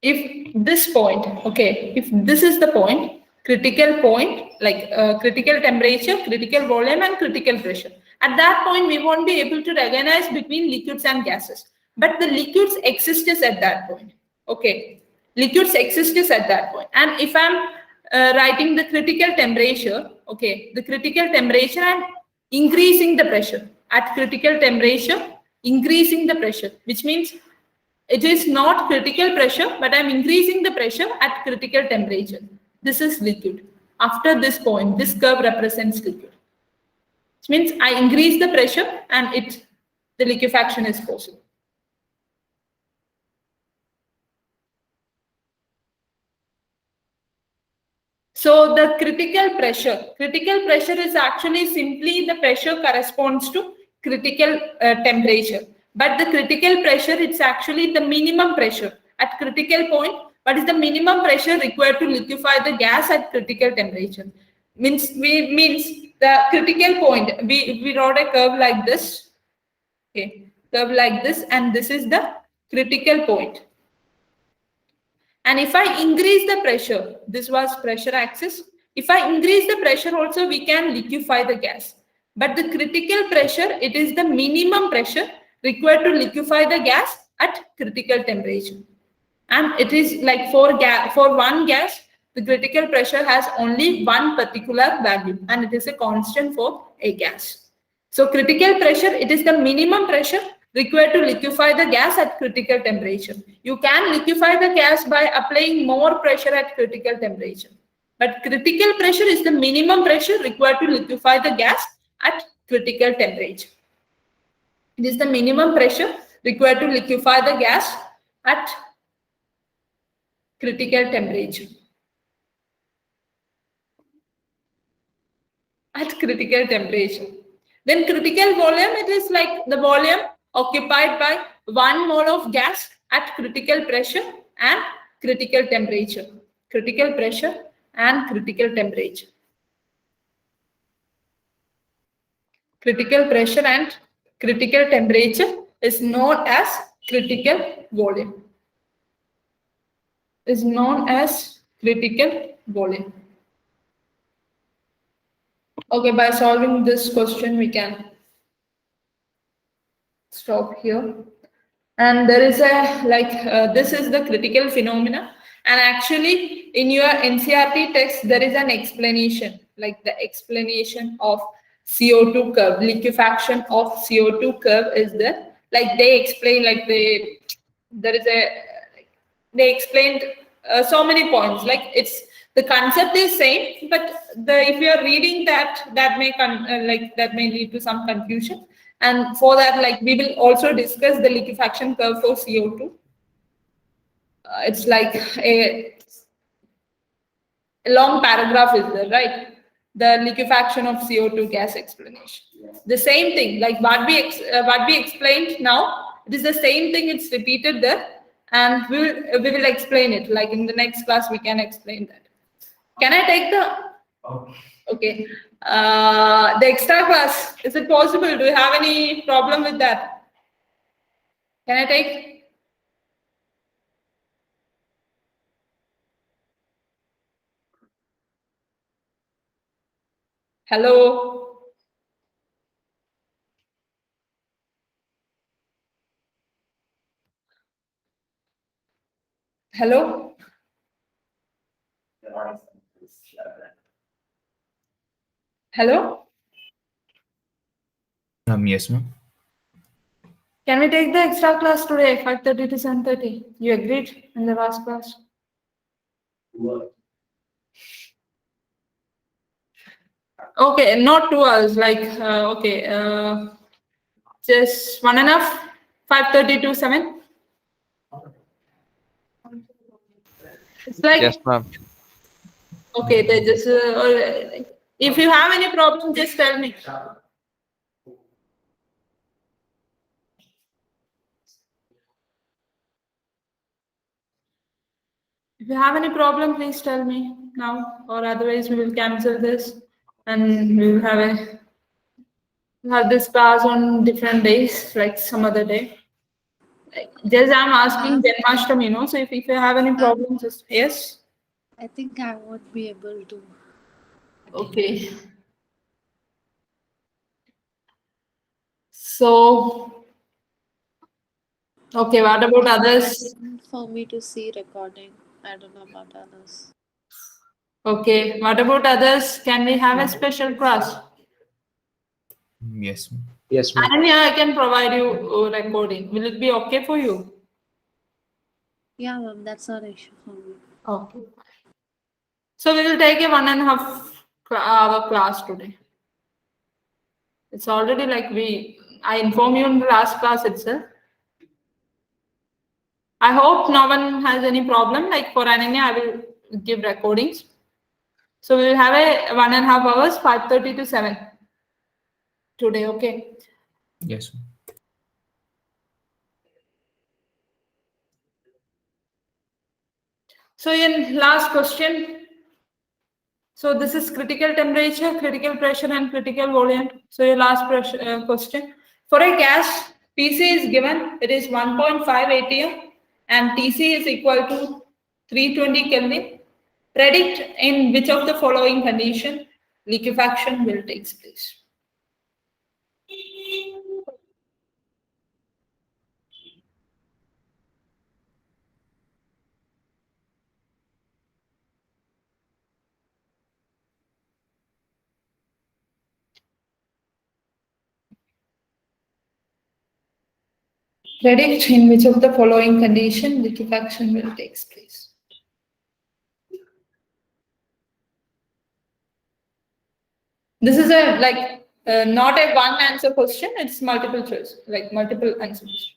If this point, okay, if this is the point, critical point, like critical temperature, critical volume, and critical pressure. At that point, we won't be able to recognize between liquids and gases. But the liquids exist at that point. Okay, liquids exist at that point. And if I'm writing the critical temperature, okay, the critical temperature and increasing the pressure at critical temperature, increasing the pressure, which means it is not critical pressure, but I'm increasing the pressure at critical temperature. This is liquid. After this point, this curve represents liquid. Which means I increase the pressure and the liquefaction is possible. So the critical pressure is actually simply the pressure corresponds to critical temperature. But the critical pressure, it's actually the minimum pressure at critical point. What is the minimum pressure required to liquefy the gas at critical temperature? Means the critical point. We wrote a curve like this. Okay, curve like this, and this is the critical point. And if I increase the pressure, this was pressure axis. If I increase the pressure also, we can liquefy the gas. But the critical pressure, it is the minimum pressure required to liquefy the gas at critical temperature. And it is like for one gas, the critical pressure has only one particular value, and it is a constant for a gas. So critical pressure, it is the minimum pressure required to liquefy the gas at critical temperature. You can liquefy the gas by applying more pressure at critical temperature. But critical pressure is the minimum pressure required to liquefy the gas at critical temperature. It is the minimum pressure required to liquefy the gas at critical temperature. At critical temperature. Then critical volume, it is like the volume occupied by 1 mole of gas at critical pressure and critical temperature. Critical pressure and critical temperature. Critical pressure and critical temperature is known as critical volume. Is known as critical volume. Okay, by solving this question, we can stop here. And there is a this is the critical phenomena. And actually, in your NCRT text, there is an explanation, like the explanation of CO2 curve, liquefaction of CO2 curve is there. Like they explain, there is a, they explained so many points. Like it's the concept is same, but if you are reading that, that may that may lead to some confusion. And for that, like we will also discuss the liquefaction curve for CO2. It's like a long paragraph is there, right? The liquefaction of CO2 gas explanation. The same thing, like what we explained now, it is the same thing. It's repeated there, and we will explain it. Like in the next class, we can explain that. Can I take the? Okay. The extra class, is it possible? Do you have any problem with that? Can I take? Hello? Hello? Hello? Yes, ma'am. Can we take the extra class today, 5:30 to 7:30? You agreed in the last class? Okay, not 2 hours, just one enough, 5:30 to 7? It's like, Yes, ma'am. okay, they just, if you have any problem, just tell me. If you have any problem, please tell me now, or otherwise we will cancel this and we will have this class on different days, like some other day. Just I'm asking Janmashtami, so if you have any problems, just yes. I think I won't be able to. Okay. So, okay, what about others? For me to see recording, I don't know about others. Okay, what about others? Can we have a special class? Yes, ma'am. Yes, ma'am. And yeah, I can provide you recording. Will it be okay for you? Yeah, ma'am, that's not an issue for me. Okay. So we will take a 1.5 hour class today. It's already like I informed you in the last class itself. I hope no one has any problem. Like for Ananya, I will give recordings. So we will have a 1.5 hours, 5:30 to 7 today. Okay. Yes, ma'am. So in last question. So this is critical temperature, critical pressure, and critical volume. So your last question. For a gas, PC is given, it is 1.5 atm and TC is equal to 320 Kelvin. Predict in which of the following condition liquefaction will take place. Predict in which of the following condition liquefaction will take place. This is not a one answer question, it's multiple choice, like multiple answers.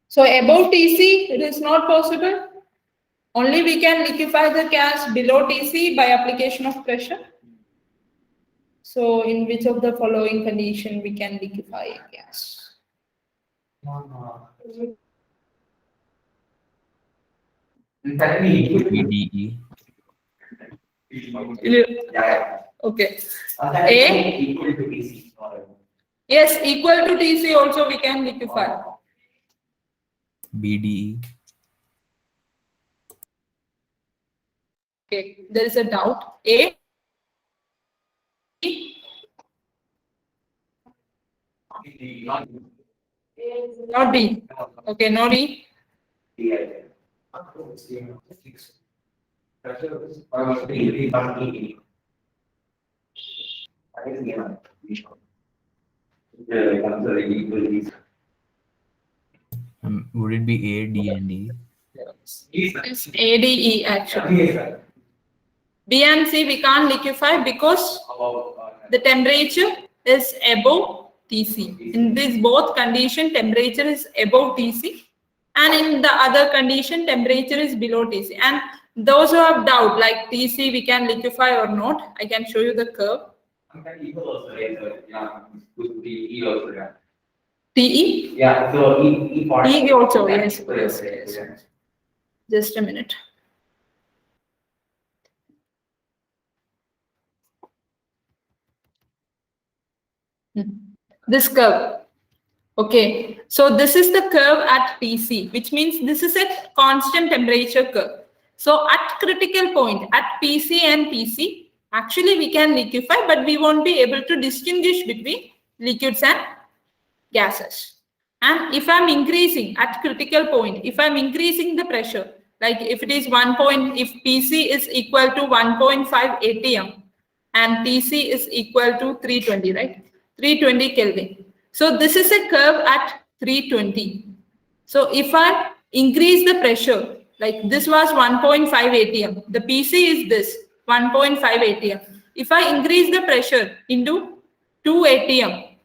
So above TC, it is not possible. Only we can liquefy the gas below TC by application of pressure. So in which of the following condition we can liquefy a gas? BDE. Okay. A. Yes, equal to TC also we can liquefy. BDE. Okay, there is a doubt. A. Not B. Okay, no D. Would it be A, D, and E? It's A, D, E actually. B and C we can't liquefy because the temperature is above TC. In this both condition, temperature is above TC, and in the other condition, temperature is below TC. And those who have doubt, like TC we can liquefy or not, I can show you the curve. TE? Yeah, so E also, yes. Just a minute. This curve. Okay, so this is the curve at TC, which means this is a constant temperature curve. So at critical point at PC and TC, actually we can liquefy, but we won't be able to distinguish between liquids and gases. And if I'm increasing at critical point, if I'm increasing the pressure, like if it is if PC is equal to 1.5 atm and TC is equal to 320, right? 320 Kelvin. So this is a curve at 320. So if I increase the pressure, like this was 1.5 atm, the PC is this 1.5 atm. If I increase the pressure into 2 atm,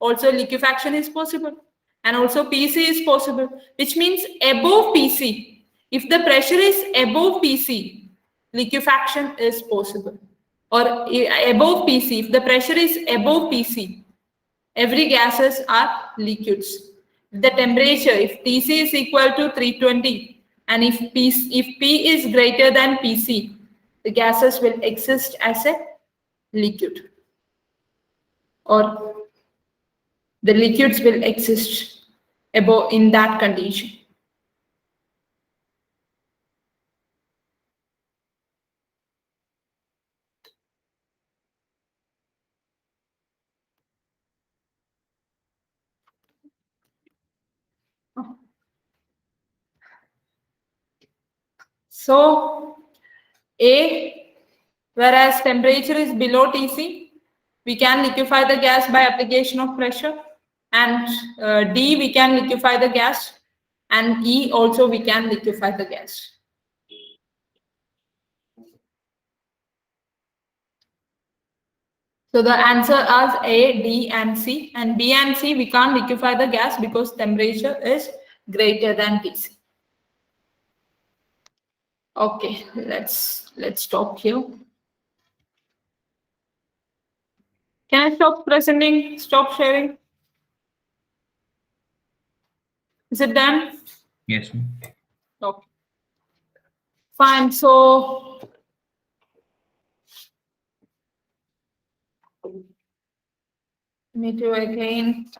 also liquefaction is possible, and also PC is possible, which means above PC. If the pressure is above PC, liquefaction is possible. Or above PC, if the pressure is above PC, every gases are liquids. The temperature, if TC is equal to 320, and if P is greater than PC, the gases will exist as a liquid, or the liquids will exist above in that condition. So A, whereas temperature is below TC, we can liquefy the gas by application of pressure, and D, we can liquefy the gas, and E also we can liquefy the gas. So the answer is A, D, and C, and B and C we can't liquefy the gas because temperature is greater than TC. Okay, let's stop here. Can I stop presenting? Stop sharing? Is it done? Yes, ma'am. Okay. Fine. So me too again.